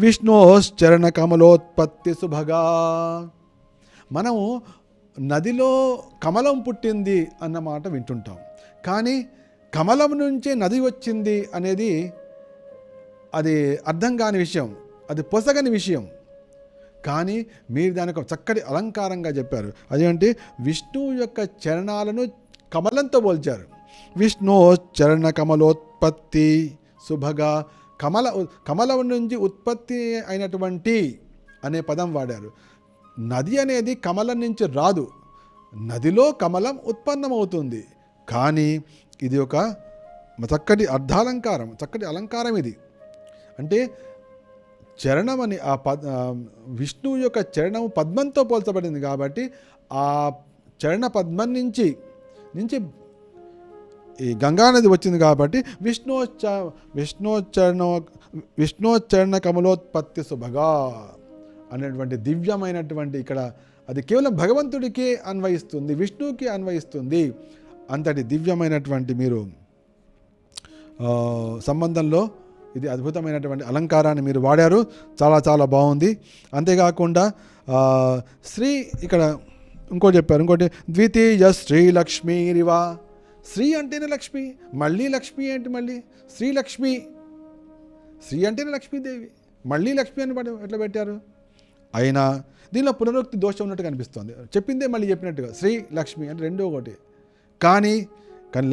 విష్ణోశ్చరణ కమలోత్పత్తి శుభగా. మనము నదిలో కమలం పుట్టింది అన్నమాట వింటుంటాం. కానీ కమలం నుంచే నది వచ్చింది అనేది అది అర్థం కాని విషయం, అది పొసగని విషయం. కానీ మీరు దానికి ఒక చక్కటి అలంకారంగా చెప్పారు. అదేంటి? విష్ణువు యొక్క చరణాలను కమలంతో పోల్చారు. విష్ణు చరణ కమలోత్పత్తి శుభగా. కమలం నుంచి ఉత్పత్తి అయినటువంటి అనే పదం వాడారు. నది అనేది కమలం నుంచి రాదు, నదిలో కమలం ఉత్పన్నమవుతుంది. కానీ ఇది ఒక చక్కటి అర్థాలంకారం, చక్కటి అలంకారం ఇది. అంటే చరణం అని విష్ణువు యొక్క చరణం పద్మంతో పోల్చబడింది కాబట్టి ఆ చరణ పద్మం నుంచి ఈ గంగానది వచ్చింది కాబట్టి విష్ణోచ్చరణ కమలోత్పత్తి శుభగా అనేటువంటి దివ్యమైనటువంటి ఇక్కడ అది కేవలం భగవంతుడికే అన్వయిస్తుంది, విష్ణువుకి అన్వయిస్తుంది. అంతటి దివ్యమైనటువంటి మీరు సంబంధంలో ఇది అద్భుతమైనటువంటి అలంకారాన్ని మీరు వాడారు. చాలా చాలా బాగుంది. అంతేకాకుండా శ్రీ ఇక్కడ ఇంకోటి చెప్పారు. ఇంకోటి ద్వితీయ శ్రీలక్ష్మీరివా. శ్రీ అంటేనే లక్ష్మి, మళ్ళీ లక్ష్మి ఏంటి? మళ్ళీ శ్రీలక్ష్మి, శ్రీ అంటేనే లక్ష్మీదేవి, మళ్ళీ లక్ష్మి అని ఎట్లా పెట్టారు? అయినా దీనిలో పునరుక్తి దోషం ఉన్నట్టు కనిపిస్తుంది. చెప్పిందే మళ్ళీ చెప్పినట్టుగా శ్రీ లక్ష్మి అంటే రెండో ఒకటి. కానీ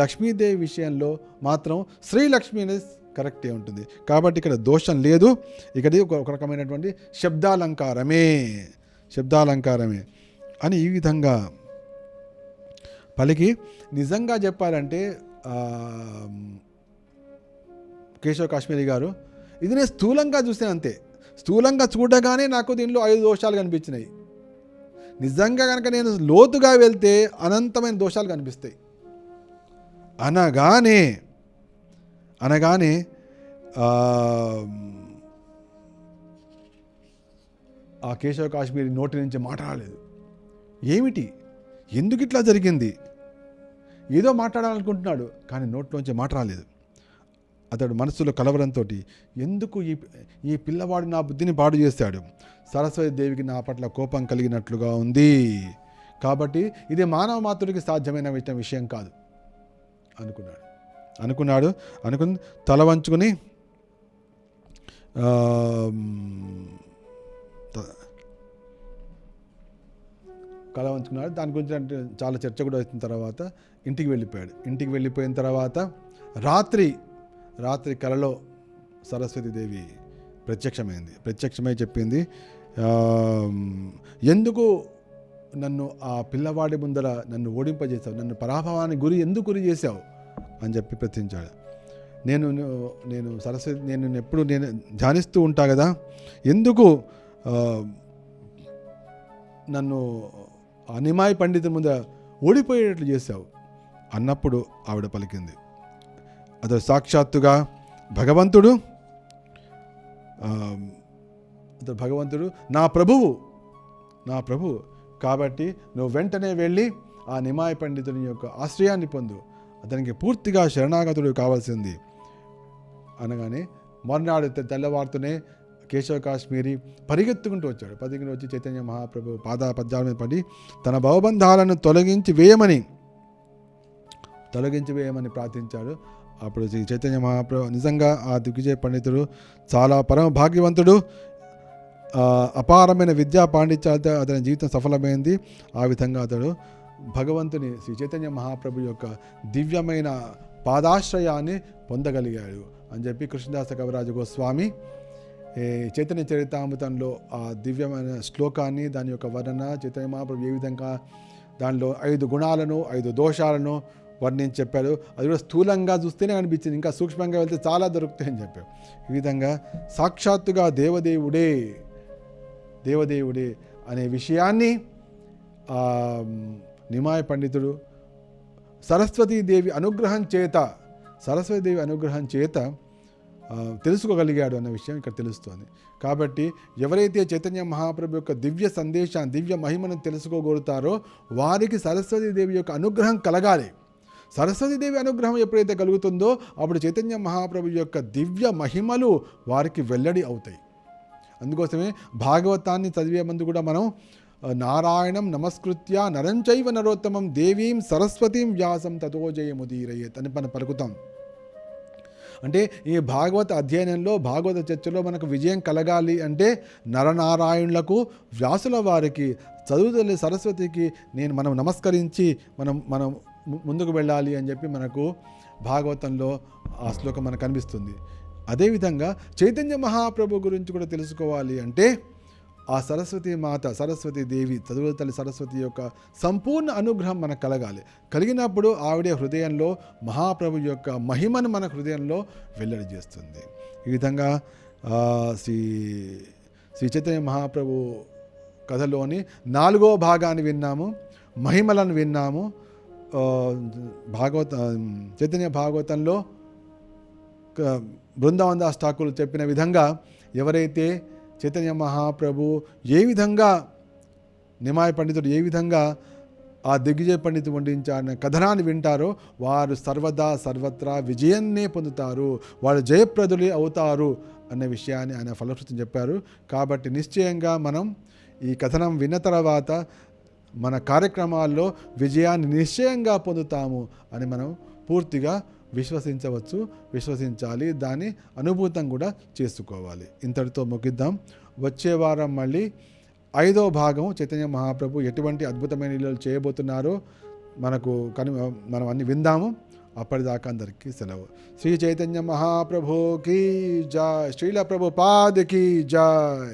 లక్ష్మీదేవి విషయంలో మాత్రం శ్రీలక్ష్మి అనేది కరెక్టే ఉంటుంది. కాబట్టి ఇక్కడ దోషం లేదు. ఇక్కడ ఒక రకమైనటువంటి శబ్దాలంకారమే అని ఈ విధంగా పలికి నిజంగా చెప్పాలంటే కేశవ కాశ్మీరి గారు, ఇది నేను స్థూలంగా చూసాను అంతే. స్థూలంగా చూడగానే నాకు దీనిలో 5 దోషాలు కనిపించినాయి. నిజంగా కనుక నేను లోతుగా వెళ్తే అనంతమైన దోషాలు కనిపిస్తాయి. అనగానే ఆ కేశవ కాశ్మీరి నోటి నుంచి మాట రాలేదు. ఏమిటి, ఎందుకు ఇట్లా జరిగింది? ఏదో మాట్లాడాలనుకుంటున్నాడు, కానీ నోట్లోంచి మాట రాలేదు. అతడు మనసులో కలవరంతో, ఎందుకు ఈ పిల్లవాడు నా బుద్ధిని పాడు చేశాడు, సరస్వతి దేవికి నా పట్ల కోపం కలిగినట్లుగా ఉంది, కాబట్టి ఇది మానవ మాతృడికి సాధ్యమైన విషయం కాదు అనుకుని తల వంచుకొని కళ వంచుకున్నాడు. దాని గురించి అంటే చాలా చర్చ కూడా వచ్చిన తర్వాత ఇంటికి వెళ్ళిపోయాడు. ఇంటికి వెళ్ళిపోయిన తర్వాత రాత్రి కలలో సరస్వతీదేవి ప్రత్యక్షమై చెప్పింది, ఎందుకు నన్ను ఆ పిల్లవాడి ముందర నన్ను ఓడింపజేశావు, నన్ను పరాభవానికి ఎందుకు గురి చేశావు అని చెప్పి ప్రశ్నించాడు. నేను సరస్వతి, నేను ఎప్పుడు నేను ధ్యానిస్తూ ఉంటా కదా, ఎందుకు నన్ను అనిమాయి పండితుల ముందర ఓడిపోయేటట్లు చేశావు అన్నప్పుడు ఆవిడ పలికింది, అతడు సాక్షాత్తుగా భగవంతుడు నా ప్రభువు కాబట్టి నువ్వు వెంటనే వెళ్ళి ఆ నిమాయ పండితుని యొక్క ఆశ్రయాన్ని పొందు, అతనికి పూర్తిగా శరణాగతుడు కావాల్సింది అనగానే మర్నాడు తెల్లవారుతూనే కేశవ కాశ్మీరి పరిగెత్తుకుంటూ వచ్చి చైతన్య మహాప్రభు పద్యాల మీద పడి తన భవబంధాలను తొలగించి వేయమని ప్రార్థించాడు. అప్పుడు చైతన్య మహాప్రభు నిజంగా ఆ దిగ్విజయ పండితుడు చాలా పరమ భాగ్యవంతుడు, అపారమైన విద్యా పాండిత్యాలతో అతని జీవితం సఫలమైంది. ఆ విధంగా అతడు భగవంతుని శ్రీ చైతన్య మహాప్రభు యొక్క దివ్యమైన పాదాశ్రయాన్ని పొందగలిగాడు అని చెప్పి కృష్ణదాస కవిరాజ గోస్వామి చైతన్య చరితామృతంలో ఆ దివ్యమైన శ్లోకాన్ని, దాని యొక్క వర్ణన, చైతన్య మహాప్రభు ఏ విధంగా దానిలో 5 గుణాలను 5 దోషాలను వర్ణించి చెప్పారు. అది కూడా స్థూలంగా చూస్తేనే అనిపించింది, ఇంకా సూక్ష్మంగా వెళ్తే చాలా దొరుకుతాయని చెప్పారు. ఈ విధంగా సాక్షాత్తుగా దేవదేవుడే అనే విషయాన్ని నిమాయ పండితుడు సరస్వతీదేవి అనుగ్రహం చేత తెలుసుకోగలిగాడు అన్న విషయం ఇక్కడ తెలుస్తోంది. కాబట్టి ఎవరైతే చైతన్య మహాప్రభు యొక్క దివ్య సందేశాన్ని, దివ్య మహిమను తెలుసుకోగలుగుతారో వారికి సరస్వతీదేవి యొక్క అనుగ్రహం కలగాలి. సరస్వతీదేవి అనుగ్రహం ఎప్పుడైతే కలుగుతుందో అప్పుడు చైతన్య మహాప్రభు యొక్క దివ్య మహిమలు వారికి వెల్లడి అవుతాయి. అందుకోసమే భాగవతాన్ని చదివే ముందు కూడా మనం నారాయణం నమస్కృత్య నరంచైవ నరోత్తమం దేవీం సరస్వతీం వ్యాసం తతో జయముదీరయేత్ అని మనం పలుకుతాం. అంటే ఈ భాగవత అధ్యయనంలో, భాగవత చర్చలో మనకు విజయం కలగాలి అంటే నరనారాయణులకు, వ్యాసుల వారికి, చదువుతల్లి సరస్వతికి మనం నమస్కరించి మనం ముందుకు వెళ్ళాలి అని చెప్పి మనకు భాగవతంలో ఆ శ్లోకం మనకు కనిపిస్తుంది. అదేవిధంగా చైతన్య మహాప్రభు గురించి కూడా తెలుసుకోవాలి అంటే ఆ సరస్వతీ దేవి, చదువుల తల్లి సరస్వతి యొక్క సంపూర్ణ అనుగ్రహం మనకు కలగాలి. కలిగినప్పుడు ఆవిడే హృదయంలో మహాప్రభు యొక్క మహిమను మన హృదయంలో వెల్లడి చేస్తుంది. ఈ విధంగా శ్రీ చైతన్య మహాప్రభు కథలోని 4వ భాగాన్ని విన్నాము, మహిమలను విన్నాము. చైతన్య భాగవతంలో బృందావన్ దాస్ ఠాకూర్ చెప్పిన విధంగా ఎవరైతే చైతన్య మహాప్రభు ఏ విధంగా, నిమాయ పండితుడు ఏ విధంగా ఆ దిగ్విజయ పండితుడు వండించారనే కథనాన్ని వింటారో వారు సర్వత్రా విజయాన్నే పొందుతారు, వాళ్ళు జయప్రదులే అవుతారు అనే విషయాన్ని ఆయన ఫలశ్రుతిని చెప్పారు. కాబట్టి నిశ్చయంగా మనం ఈ కథనం విన్న తర్వాత మన కార్యక్రమాల్లో విజయాన్ని నిశ్చయంగా పొందుతాము అని మనం పూర్తిగా విశ్వసించాలి, దాన్ని అనుభూతం కూడా చేసుకోవాలి. ఇంతటితో ముగిద్దాం. వచ్చే వారం మళ్ళీ 5వ భాగం చైతన్య మహాప్రభు ఎటువంటి అద్భుతమైన లీలలు చేయబోతున్నారో మనం అన్ని విందాము. అప్పటిదాకా అందరికీ సెలవు. శ్రీ చైతన్య మహాప్రభుకి జై, శ్రీల ప్రభుపాదకి జై.